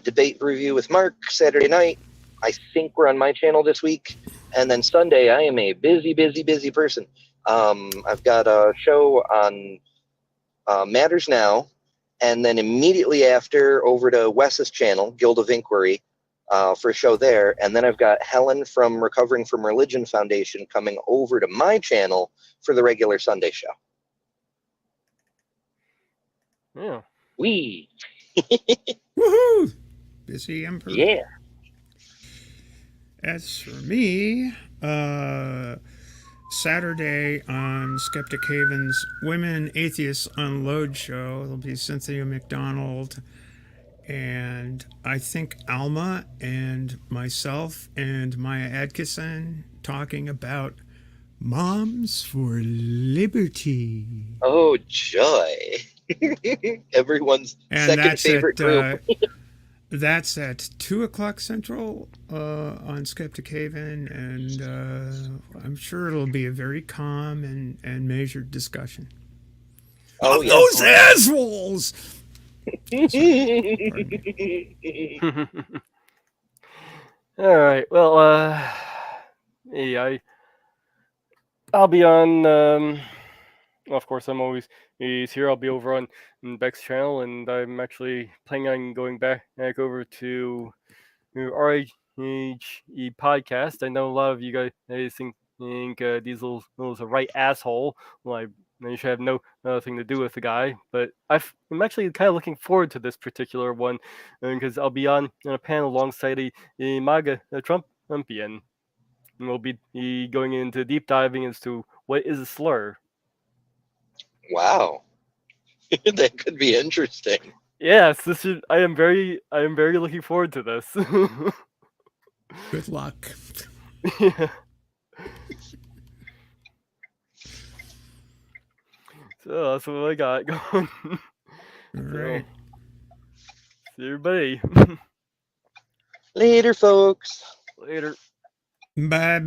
debate review with Mark Saturday night. I think we're on my channel this week. And then Sunday, I am a busy person. I've got a show on Matters Now, and then immediately after over to Wes's channel, Guild of Inquiry, for a show there. And then I've got Helen from Recovering from Religion Foundation coming over to my channel for the regular Sunday show. Yeah. Wee. Woohoo! Busy Emperor. Yeah. As for me, Saturday on Skeptic Haven's Women Atheists Unload show, it'll be Cynthia McDonald and I think Alma and myself and Maya Atkinson talking about Moms for Liberty. Oh, joy. Everyone's second favorite group. That's at 2 o'clock Central on Skeptic Haven, and I'm sure it'll be a very calm and measured discussion. Oh, of those assholes! All right. Well, yeah, I'll be on. Well, of course, I'm always here. I'll be over on Beck's channel, and I'm actually planning on going back over to RHE podcast. I know a lot of you guys think these little a right asshole. Well, I should have nothing to do with the guy, but I'm actually kind of looking forward to this particular one because I'll be on a panel alongside a MAGA Trumpian, and we'll be going into deep diving as to what is a slur. Wow. That could be interesting. Yes, I am very looking forward to this. Good luck. Yeah. So that's what I got going. All right. See everybody. Later, folks. Later. Bye.